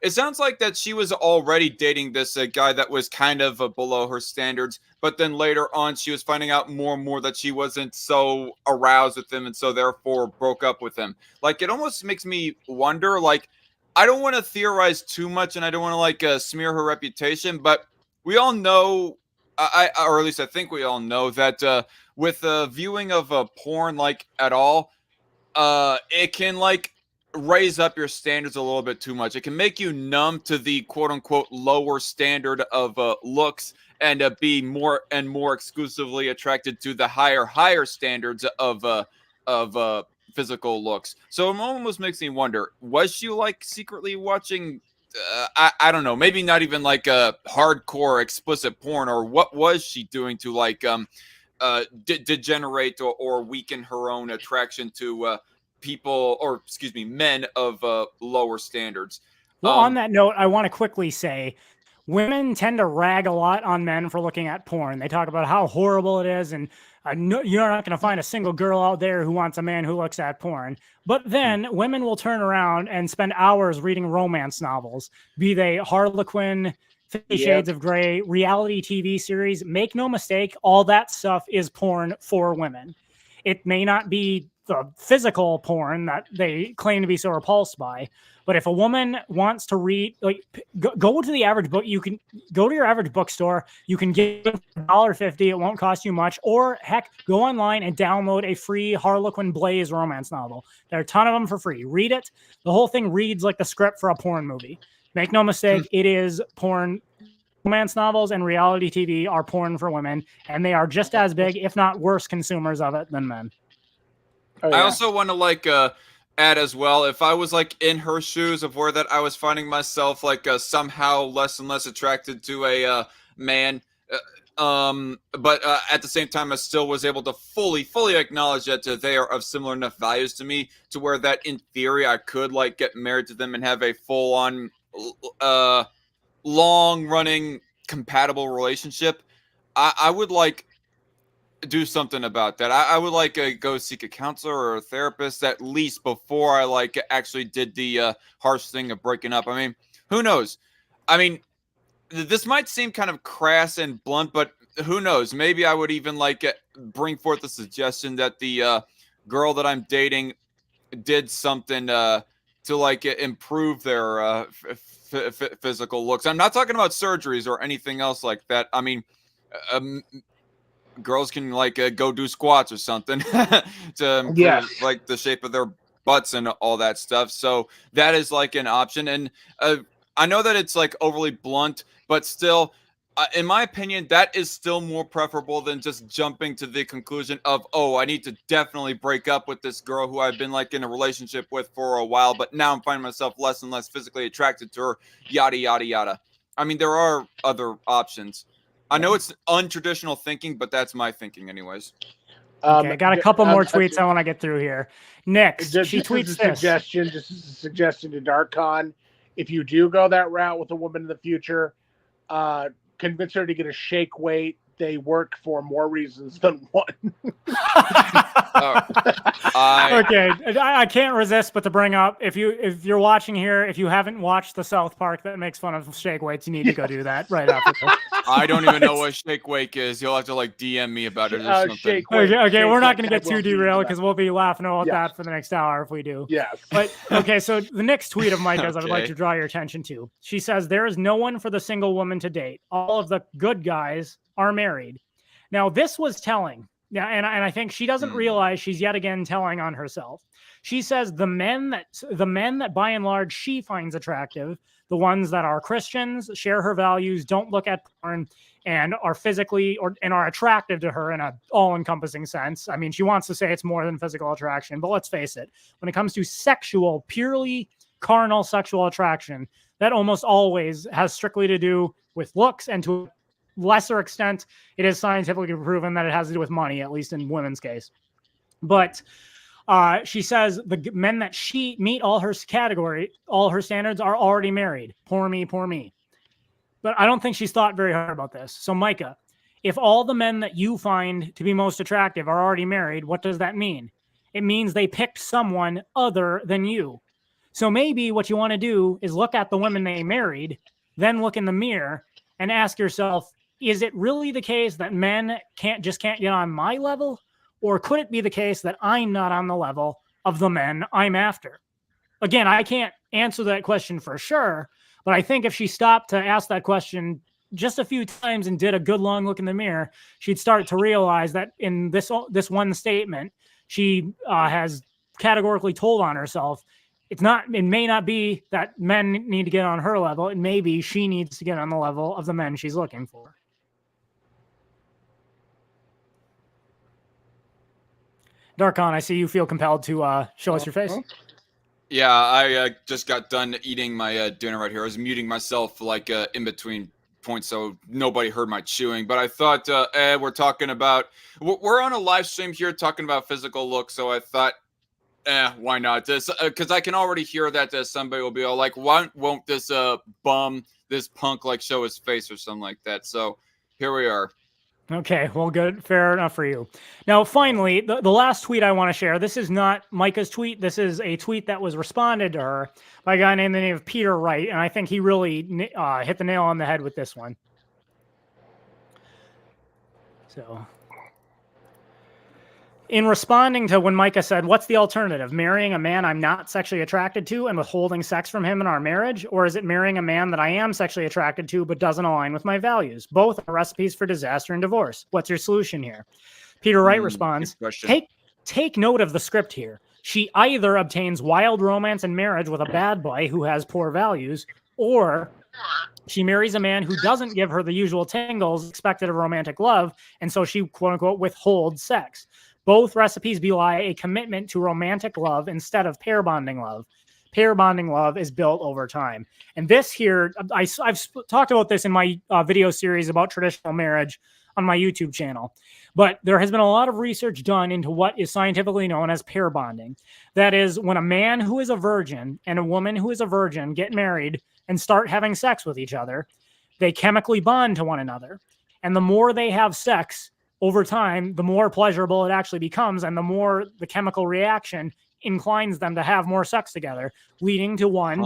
it sounds like that she was already dating this guy that was kind of below her standards, but then later on she was finding out more and more that she wasn't so aroused with him and so therefore broke up with him. Like, it almost makes me wonder, like, I don't want to theorize too much and I don't want to smear her reputation, but we all know, or at least I think we all know that with viewing of porn at all, it can raise up your standards a little bit too much. It can make you numb to the quote unquote lower standard of looks and be more and more exclusively attracted to the higher standards of physical looks. So it almost makes me wonder, was she secretly watching I don't know, maybe not even a hardcore explicit porn, or what was she doing to degenerate or weaken her own attraction to men of lower standards? Well, on that note, I want to quickly say women tend to rag a lot on men for looking at porn. They talk about how horrible it is, and you're not going to find a single girl out there who wants a man who looks at porn. But then women will turn around and spend hours reading romance novels, be they Harlequin, 50 Shades of Grey, reality TV series. Make no mistake, all that stuff is porn for women. It may not be the physical porn that they claim to be so repulsed by, but if a woman wants to read, go to the average book, you can go to your average bookstore, you can get $1.50, it won't cost you much, or heck, go online and download a free Harlequin Blaze romance novel. There are a ton of them for free. Read it. The whole thing reads like the script for a porn movie. Make no mistake, it is porn. Romance novels and reality TV are porn for women, and they are just as big, if not worse, consumers of it than men. Oh, yeah. I also want to add as well, if I was in her shoes of where that I was finding myself somehow less and less attracted to a man, but at the same time I still was able to fully acknowledge that they are of similar enough values to me to where that in theory I could get married to them and have a full on long running compatible relationship. I would do something about that. I would like go seek a counselor or a therapist at least before I like actually did the harsh thing of breaking up. I mean, who knows? I mean, this might seem kind of crass and blunt, but who knows? Maybe I would even like bring forth a suggestion that the girl that I'm dating did something to like improve their physical looks. I'm not talking about surgeries or anything else like that. I mean, girls can like go do squats or something to improve like the shape of their butts and all that stuff. So that is like an option. And I know that it's like overly blunt, but still, in my opinion, that is still more preferable than just jumping to the conclusion of, oh, I need to definitely break up with this girl who I've been like in a relationship with for a while, but now I'm finding myself less and less physically attracted to her, yada, yada, yada. I mean, there are other options. I know it's untraditional thinking, but that's my thinking anyways. Okay, I got a couple more tweets I want to get through here. Next, she tweets this. Just a suggestion to TradCon. If you do go that route with a woman in the future, convince her to get a shake weight. They work for more reasons than one. Okay, I can't resist but to bring up, if you're watching here, if you haven't watched the South Park that makes fun of shake weights, you need to go do that right after this. I don't even know what shake weight is. You'll have to like DM me about it or something. Okay, we're not going to get too derailed because we'll be laughing about that for the next hour if we do. Yes. But okay, so the next tweet of Micah's I would like to draw your attention to. She says, there is no one for the single woman to date. All of the good guys are married. Now, this was telling. Yeah, and I think she doesn't realize she's yet again telling on herself. She says the men that by and large she finds attractive, the ones that are Christians, share her values, don't look at porn, and are physically and are attractive to her in an all-encompassing sense. I mean, she wants to say it's more than physical attraction, but let's face it, when it comes to sexual, purely carnal sexual attraction, that almost always has strictly to do with looks, and to a lesser extent, it is scientifically proven that it has to do with money, at least in women's case. But she says the men that she meet all her standards are already married. Poor me, poor me. But I don't think she's thought very hard about this. So Micah, if all the men that you find to be most attractive are already married, what does that mean? It means they picked someone other than you. So maybe what you want to do is look at the women they married, then look in the mirror and ask yourself, is it really the case that men can't get on my level? Or could it be the case that I'm not on the level of the men I'm after? Again, I can't answer that question for sure, but I think if she stopped to ask that question just a few times and did a good long look in the mirror, she'd start to realize that in this one statement, she has categorically told on herself, it may not be that men need to get on her level. It may be she needs to get on the level of the men she's looking for. TradCon, I see you feel compelled to show us your face. Yeah, I just got done eating my dinner right here. I was muting myself like in between points so nobody heard my chewing. But I thought we're on a live stream here talking about physical looks. So I thought, why not? Because I can already hear that somebody will be all like, why won't this this punk like show his face or something like that? So here we are. Okay, well, good. Fair enough for you. Now, finally, the last tweet I want to share, this is not Micah's tweet. This is a tweet that was responded to her by a guy named the name of Peter Wright, and I think he really hit the nail on the head with this one. So, in responding to when Micah said, what's the alternative? Marrying a man I'm not sexually attracted to and withholding sex from him in our marriage? Or is it marrying a man that I am sexually attracted to but doesn't align with my values? Both are recipes for disaster and divorce. What's your solution here? Peter Wright responds, take note of the script here. She either obtains wild romance and marriage with a bad boy who has poor values, or she marries a man who doesn't give her the usual tingles expected of romantic love, and so she, quote unquote, withholds sex. Both recipes belie a commitment to romantic love instead of pair bonding love. Pair bonding love is built over time. And this here, I've talked about this in my video series about traditional marriage on my YouTube channel. But there has been a lot of research done into what is scientifically known as pair bonding. That is, when a man who is a virgin and a woman who is a virgin get married and start having sex with each other, they chemically bond to one another. And the more they have sex over time, the more pleasurable it actually becomes, and the more the chemical reaction inclines them to have more sex together, leading to one,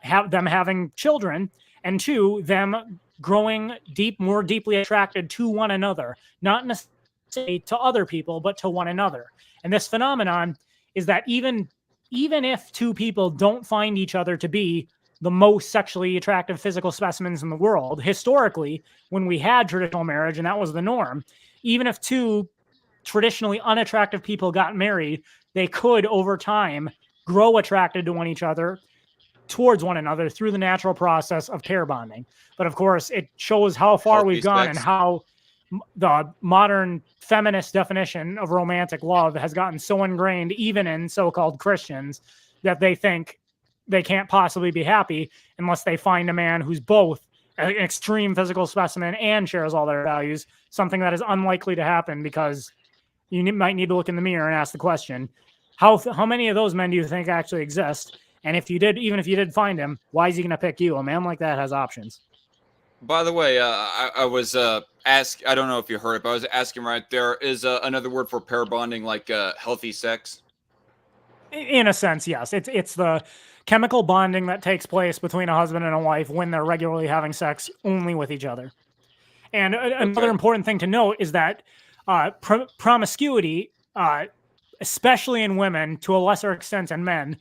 have them having children, and two, them growing more deeply attracted to one another, not necessarily to other people, but to one another. And this phenomenon is that even if two people don't find each other to be the most sexually attractive physical specimens in the world, historically, when we had traditional marriage and that was the norm, even if two traditionally unattractive people got married, they could over time grow attracted to towards one another through the natural process of pair bonding. But of course, it shows how far we've gone and how the modern feminist definition of romantic love has gotten so ingrained, even in so-called Christians, that they think they can't possibly be happy unless they find a man who's both an extreme physical specimen and shares all their values, something that is unlikely to happen because you might need to look in the mirror and ask the question, how many of those men do you think actually exist? And if you did, even if you did find him, why is he going to pick you? A man like that has options. By the way, I was I don't know if you heard it, but I was asking right there, is another word for pair bonding like healthy sex? In a sense, yes. It's the chemical bonding that takes place between a husband and a wife when they're regularly having sex only with each other. And another important thing to note is that promiscuity, especially in women, to a lesser extent in men,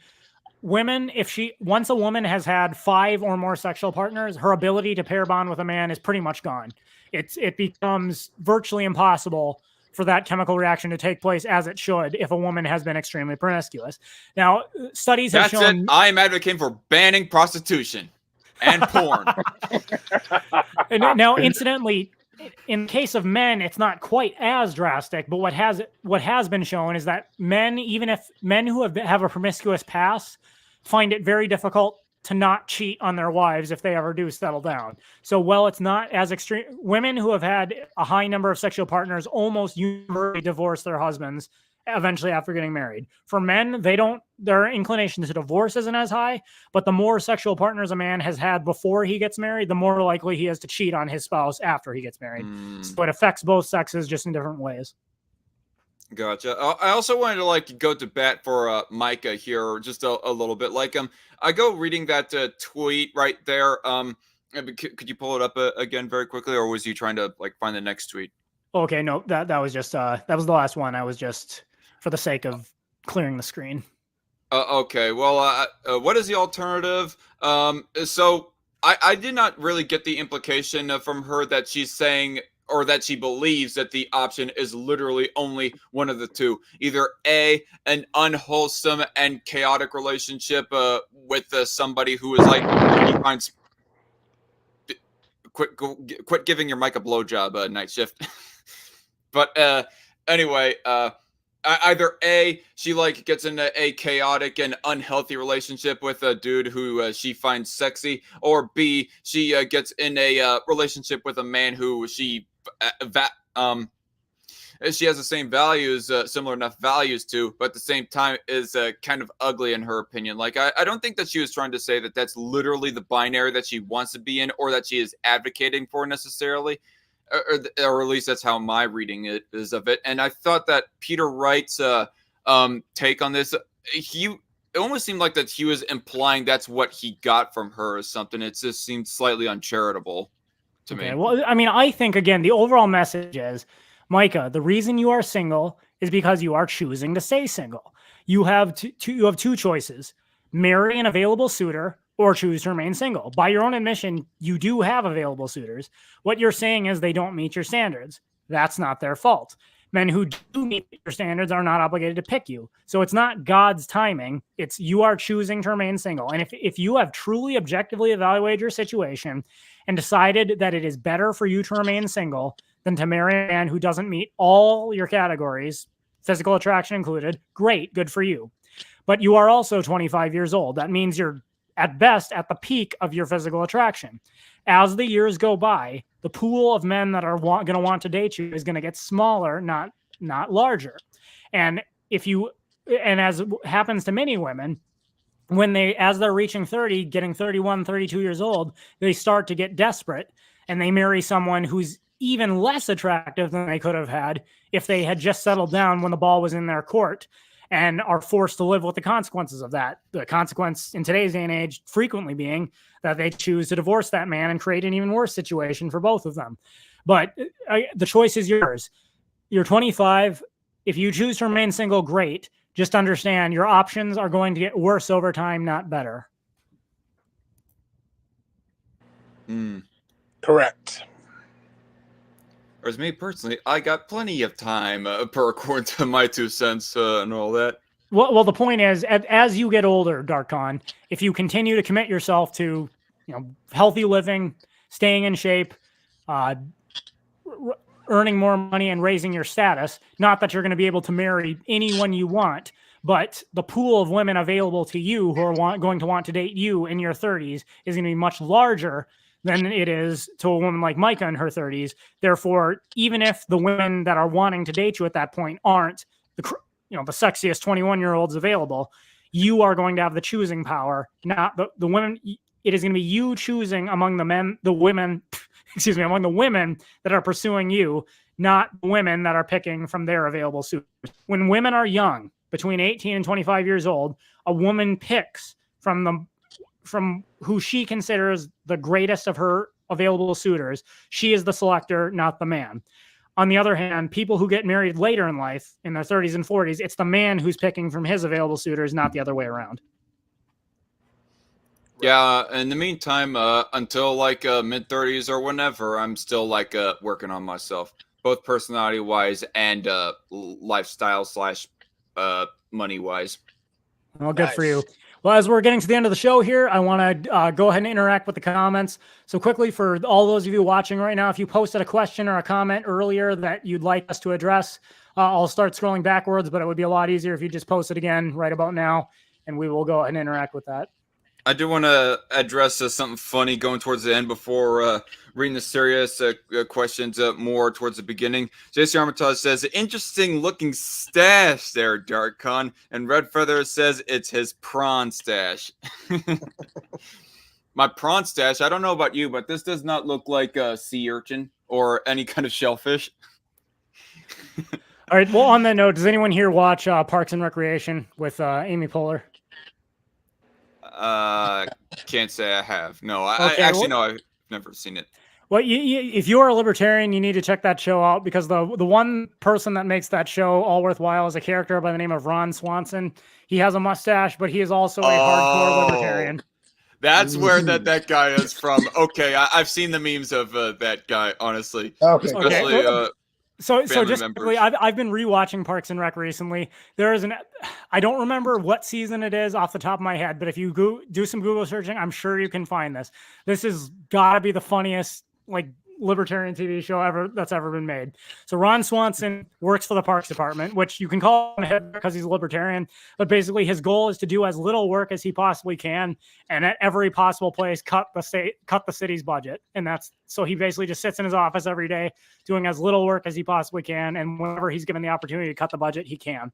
women, once a woman has had 5 or more sexual partners, her ability to pair bond with a man is pretty much gone. It becomes virtually impossible for that chemical reaction to take place as it should if a woman has been extremely promiscuous. Now, studies have shown... I am advocating for banning prostitution and porn. Now, incidentally, in the case of men, it's not quite as drastic, but what has been shown is that men, even if men who have a promiscuous past, find it very difficult to not cheat on their wives if they ever do settle down. So while it's not as extreme, women who have had a high number of sexual partners almost universally divorce their husbands eventually after getting married. For men, their inclination to divorce isn't as high, but the more sexual partners a man has had before he gets married, the more likely he is to cheat on his spouse after he gets married. So it affects both sexes just in different ways. Gotcha. I also wanted to go to bat for Micah here just a little bit. I go reading that tweet right there. Could you pull it up again very quickly, or was you trying to find the next tweet? Okay, no, that was just that was the last one. I was just for the sake of clearing the screen. Okay. Well, what is the alternative? So I did not really get the implication from her that she's saying, or that she believes that the option is literally only one of the two. Either A, an unwholesome and chaotic relationship with somebody who is he finds... Quit giving your mic a blowjob, night shift. But anyway, either A, she gets into a chaotic and unhealthy relationship with a dude who she finds sexy, or B, she gets in a relationship with a man who she has the same values, similar enough values to, but at the same time is kind of ugly in her opinion. I don't think that she was trying to say that that's literally the binary that she wants to be in, or that she is advocating for necessarily, or at least that's how my reading is of it. And I thought that Peter Wright's take on this, it almost seemed like that he was implying that's what he got from her or something. It just seemed slightly uncharitable to me. Well, I mean, I think, again, the overall message is, Micah, the reason you are single is because you are choosing to stay single. You have two choices: marry an available suitor or choose to remain single. By your own admission, you do have available suitors. What you're saying is they don't meet your standards. That's not their fault. Men who do meet your standards are not obligated to pick you. So it's not God's timing. It's you are choosing to remain single. And if you have truly objectively evaluated your situation and decided that it is better for you to remain single than to marry a man who doesn't meet all your categories, physical attraction included, great, good for you. But you are also 25 years old. That means you're at best at the peak of your physical attraction. As the years go by, the pool of men that are going to want to date you is going to get smaller, not larger. And as happens to many women, as they're reaching 30, getting 31, 32 years old, they start to get desperate and they marry someone who's even less attractive than they could have had if they had just settled down when the ball was in their court and are forced to live with the consequences of that. The consequence in today's day and age frequently being that they choose to divorce that man and create an even worse situation for both of them. But the choice is yours. You're 25. If you choose to remain single, great. Just understand your options are going to get worse over time, not better. Correct. Whereas me personally, I got plenty of time per according to my 2 cents and all that. Well, the point is, as you get older, TradCon, if you continue to commit yourself to, healthy living, staying in shape, earning more money and raising your status, not that you're going to be able to marry anyone you want, but the pool of women available to you who are going to want to date you in your 30s is going to be much larger than it is to a woman like Micah in her 30s. Therefore, even if the women that are wanting to date you at that point aren't the sexiest 21-year-olds available, you are going to have the choosing power, not the women. It is going to be you choosing among among the women that are pursuing you, not women that are picking from their available suitors. When women are young, between 18 and 25 years old, a woman picks from who she considers the greatest of her available suitors. She is the selector, not the man. On the other hand, people who get married later in life, in their 30s and 40s, it's the man who's picking from his available suitors, not the other way around. Yeah, in the meantime, until like mid-30s or whenever, I'm still like working on myself, both personality-wise and lifestyle/money-wise. Well, good for you. Well, as we're getting to the end of the show here, I want to go ahead and interact with the comments. So quickly, for all those of you watching right now, if you posted a question or a comment earlier that you'd like us to address, I'll start scrolling backwards, but it would be a lot easier if you just post it again right about now, and we will go ahead and interact with that. I do want to address something funny going towards the end before reading the serious questions more towards the beginning. JC Armitage says, interesting looking stash there, TradCon. And Red Feather says it's his prawn stash. My prawn stash, I don't know about you, but this does not look like a sea urchin or any kind of shellfish. All right. Well, on that note, does anyone here watch Parks and Recreation with Amy Poehler? Can't say I have. No, Okay, I've never seen it. Well, if you are a libertarian, you need to check that show out, because the one person that makes that show all worthwhile is a character by the name of Ron Swanson. He has a mustache, but he is also a hardcore libertarian. That's where that guy is from. Okay, I've seen the memes of that guy, honestly. Okay. Especially, So just quickly, I've been rewatching Parks and Rec recently. I don't remember what season it is off the top of my head, but if you do some Google searching, I'm sure you can find this. This has got to be the funniest libertarian TV show that's ever been made. So Ron Swanson works for the Parks Department, which you can call him a head because he's a libertarian, but basically his goal is to do as little work as he possibly can, and at every possible place cut the city's budget. And so he basically just sits in his office every day doing as little work as he possibly can, and whenever he's given the opportunity to cut the budget, he can.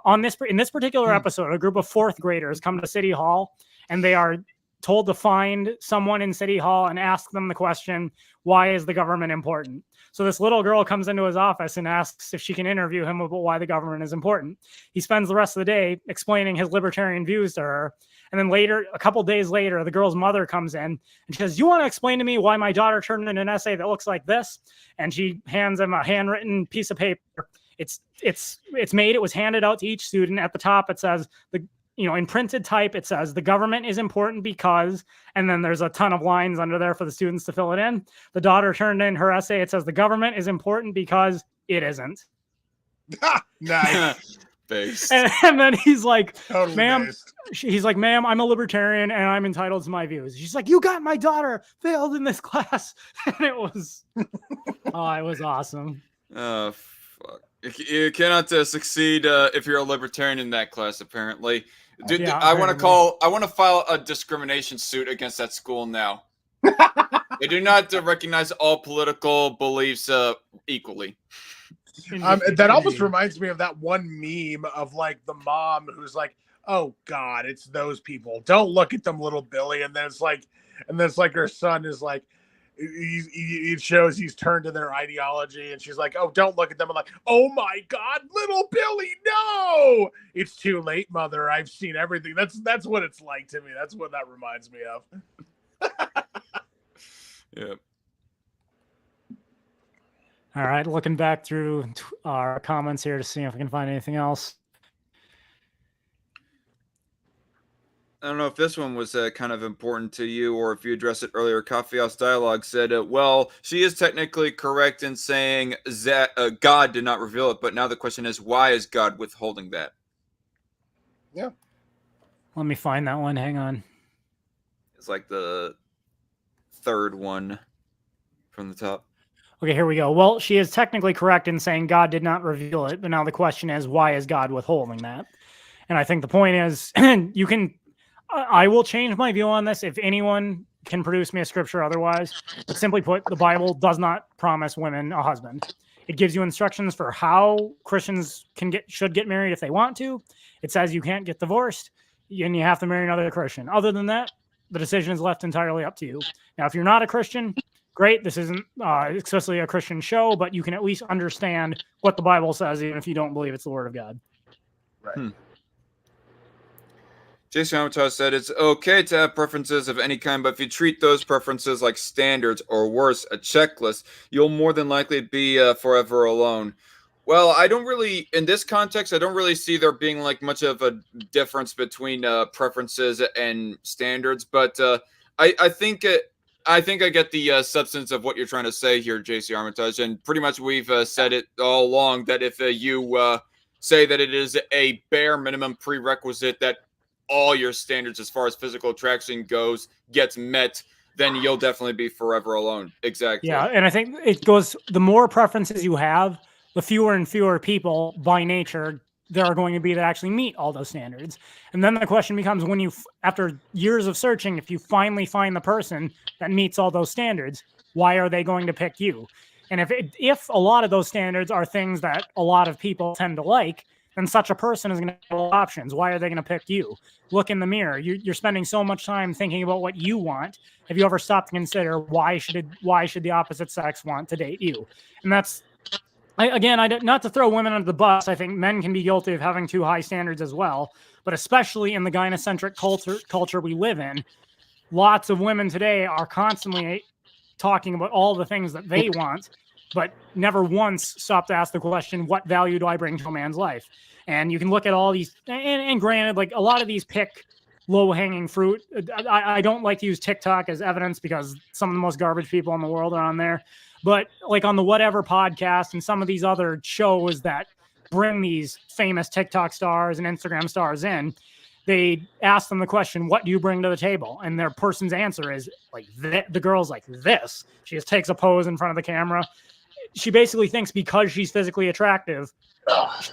In this particular episode, a group of fourth graders come to City Hall, and they are told to find someone in City Hall and ask them the question, why is the government important? So this little girl comes into his office and asks if she can interview him about why the government is important. He spends the rest of the day explaining his libertarian views to her. And then later, a couple days later, the girl's mother comes in and she says, you want to explain to me why my daughter turned in an essay that looks like this? And she hands him a handwritten piece of paper. It's made. It was handed out to each student. At the top, it says in printed type, it says the government is important because, and then there's a ton of lines under there for the students to fill it in. The daughter turned in her essay. It says the government is important because it isn't. Nice. And then he's like, totally ma'am, based. he's like, ma'am, I'm a libertarian and I'm entitled to my views. She's like, you got my daughter failed in this class. And it was awesome. Oh, fuck. You cannot succeed if you're a libertarian in that class, apparently. Yeah, I want to file a discrimination suit against that school now. They do not recognize all political beliefs equally. That almost reminds me of that one meme of the mom who's like, oh God, it's those people. Don't look at them, little Billy. And then it's like her son is like, it shows he's turned to their ideology, and she's like, "Oh, don't look at them." I'm like, "Oh my God, little Billy, no! It's too late, mother. I've seen everything." That's what it's like to me. That's what that reminds me of. Yeah. All right, looking back through our comments here to see if we can find anything else. I don't know if this one was kind of important to you or if you addressed it earlier. Coffee House Dialogue said, well, she is technically correct in saying that God did not reveal it, but now the question is, why is God withholding that? Yeah. Let me find that one. Hang on. It's like the third one from the top. Okay, here we go. Well, she is technically correct in saying God did not reveal it, but now the question is, why is God withholding that? And I think the point is, you can... I will change my view on this if anyone can produce me a scripture otherwise. But simply put, the Bible does not promise women a husband. It gives you instructions for how Christians should get married if they want to. It says you can't get divorced and you have to marry another Christian. Other than that, the decision is left entirely up to you. Now, if you're not a Christian, great. This isn't especially a Christian show, but you can at least understand what the Bible says, even if you don't believe it's the Word of God. Right. Jason Armitage said it's okay to have preferences of any kind, but if you treat those preferences like standards or worse, a checklist, you'll more than likely be forever alone. Well, I don't really, in this context, I don't really see there being like much of a difference between preferences and standards, but I think I get the substance of what you're trying to say here, JC Armitage, and pretty much we've said it all along that if you say that it is a bare minimum prerequisite that all your standards as far as physical attraction goes gets met, then you'll definitely be forever alone. Exactly. Yeah, and I think it goes, the more preferences you have, the fewer and fewer people by nature there are going to be that actually meet all those standards. And then the question becomes, when you, after years of searching, if you finally find the person that meets all those standards, why are they going to pick you? And if a lot of those standards are things that a lot of people tend to like, then such a person is going to have options. Why are they going to pick you? Look in the mirror. You're spending so much time thinking about what you want. Have you ever stopped to consider why should the opposite sex want to date you? And that's, not to throw women under the bus. I think men can be guilty of having too high standards as well. But especially in the gynocentric culture we live in, lots of women today are constantly talking about all the things that they want, but never once stop to ask the question, what value do I bring to a man's life? And you can look at all these, and granted, like a lot of these pick low-hanging fruit. I don't like to use TikTok as evidence because some of the most garbage people in the world are on there. But like on the Whatever podcast and some of these other shows that bring these famous TikTok stars and Instagram stars in, they ask them the question, what do you bring to the table? And their person's answer is like, the girl's like this. She just takes a pose in front of the camera. She basically thinks because she's physically attractive,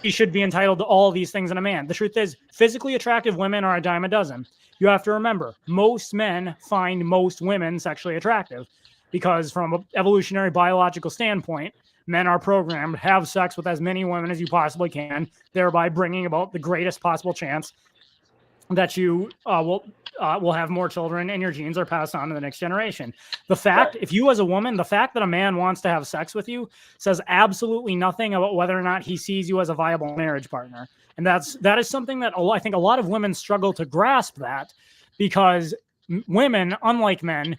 she should be entitled to all these things in a man. The truth is, physically attractive women are a dime a dozen. You have to remember, most men find most women sexually attractive because from an evolutionary biological standpoint, men are programmed to have sex with as many women as you possibly can, thereby bringing about the greatest possible chance that you will have more children and your genes are passed on to the next generation. The fact, if you as a woman, the fact that a man wants to have sex with you says absolutely nothing about whether or not he sees you as a viable marriage partner. And that is something that I think a lot of women struggle to grasp, that because women, unlike men,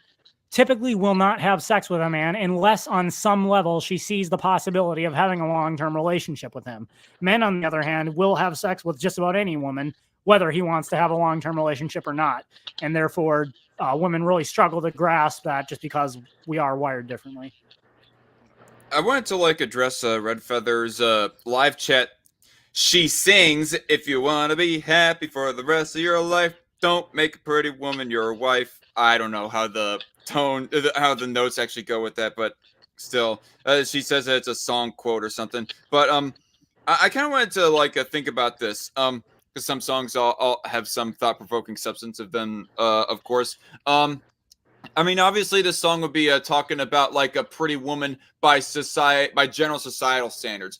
typically will not have sex with a man unless on some level she sees the possibility of having a long-term relationship with him. Men, on the other hand, will have sex with just about any woman, whether he wants to have a long-term relationship or not. And therefore, women really struggle to grasp that just because we are wired differently. I wanted to address Red Feather's live chat. She sings, if you want to be happy for the rest of your life, don't make a pretty woman your wife. I don't know how the notes actually go with that, but still, she says that it's a song quote or something. But I kind of wanted to think about this, because some songs all have some thought-provoking substance of them, of course. I mean, obviously, this song would be talking about a pretty woman by general societal standards.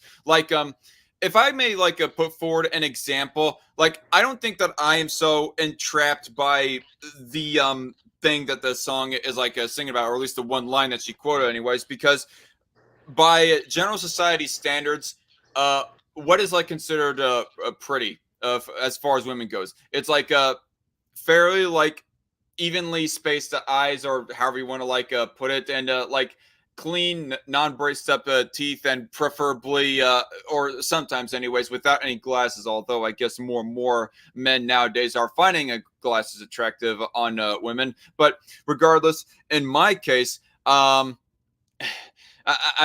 If I may put forward an example, I don't think that I am so entrapped by the thing that the song is like singing about, or at least the one line that she quoted anyways, because by general society standards, what is like considered pretty as far as women goes? It's like fairly like evenly spaced eyes, or however you want to like put it, and like clean, non-braced up teeth, and preferably, or sometimes anyways, without any glasses. Although I guess more and more men nowadays are finding glasses attractive on women. But regardless, in my case, I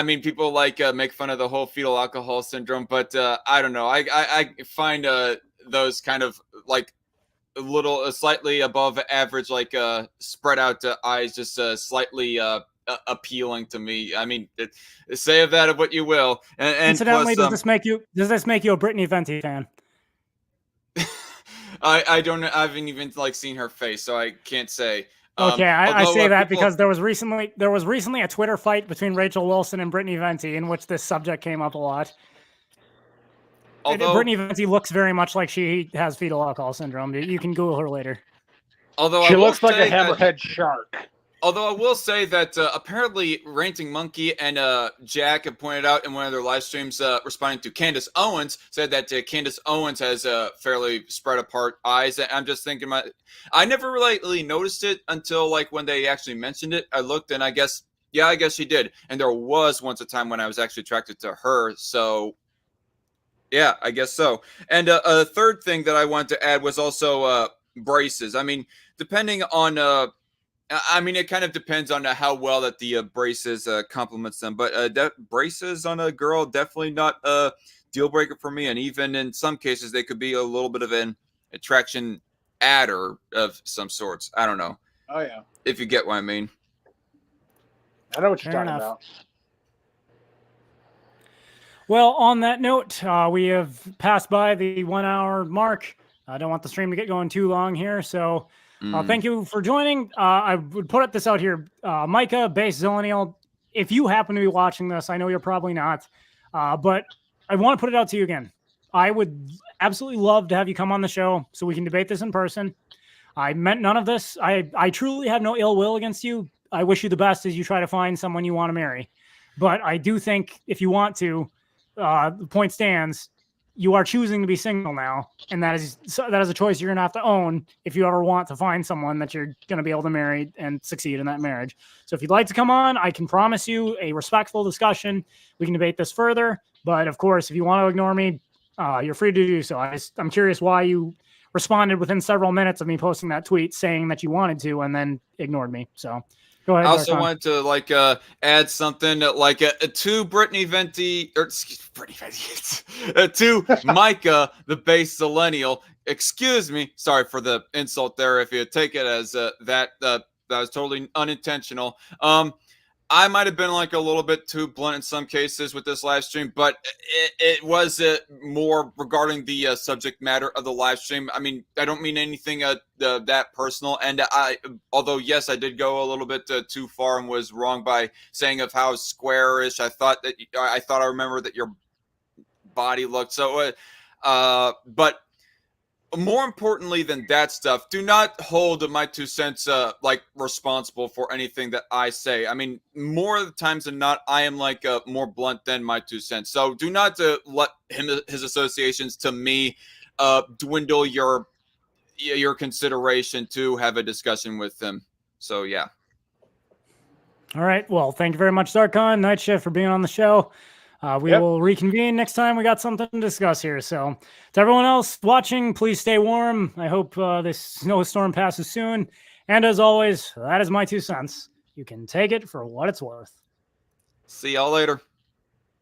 mean, people like make fun of the whole fetal alcohol syndrome, but I don't know. I find those kind of like a little slightly above average, like spread out eyes, just slightly appealing to me. I mean, say of that of what you will. And incidentally, plus, does this make you a Brittany Venti fan? I don't know. I haven't even like seen her face, so I can't say. Okay, I although, say that people, because there was recently a Twitter fight between Rachel Wilson and Brittany Venti in which this subject came up a lot. Brittany Venti looks very much like she has fetal alcohol syndrome. You can Google her later. Although she looks like a hammerhead shark. Although I will say that apparently Ranting Monkey and Jack have pointed out in one of their live streams, responding to Candace Owens, said that Candace Owens has fairly spread apart eyes. And I'm just thinking, I never really noticed it until like when they actually mentioned it. I looked and I guess she did. And there was once a time when I was actually attracted to her. So yeah, I guess so. And a third thing that I wanted to add was also braces. I mean, depending on I mean, it kind of depends on how well that the braces complements them. But braces on a girl, definitely not a deal breaker for me. And even in some cases, they could be a little bit of an attraction adder of some sorts. I don't know. Oh, yeah. If you get what I mean. I know what you're talking about. Well, on that note, we have passed by the 1 hour mark. I don't want the stream to get going too long here, so thank you for joining. I would put this out here. Micah, Base Zillennial, if you happen to be watching this, I know you're probably not, but I want to put it out to you again. I would absolutely love to have you come on the show so we can debate this in person. I meant none of this. I truly have no ill will against you. I wish you the best as you try to find someone you want to marry. But I do think if you want to, the point stands, you are choosing to be single now, and that is a choice you're going to have to own if you ever want to find someone that you're going to be able to marry and succeed in that marriage. So if you'd like to come on, I can promise you a respectful discussion. We can debate this further, but of course, if you want to ignore me, you're free to do so. I'm curious why you responded within several minutes of me posting that tweet saying that you wanted to and then ignored me. So go ahead. I also wanted to like add something like to Brittany Venti, or Brittany Venti, to Micah, the Base Zillennial. Excuse me, sorry for the insult there. If you take it as that was totally unintentional. I might have been like a little bit too blunt in some cases with this live stream, but it was more regarding the subject matter of the live stream. I mean, I don't mean anything that personal. And although yes, I did go a little bit too far and was wrong by saying of how squarish I thought I remember that your body looked. So, but more importantly than that stuff, do not hold my 2 cents like responsible for anything that I say. I mean, more of the times than not, I am like more blunt than my 2 cents. So do not let his associations to me dwindle your consideration to have a discussion with him. So yeah. All right. Well, thank you very much, TradCon, Night Shift, for being on the show. We will reconvene next time we got something to discuss here. So to everyone else watching, please stay warm. I hope this snowstorm passes soon. And as always, that is my 2 cents. You can take it for what it's worth. See y'all later.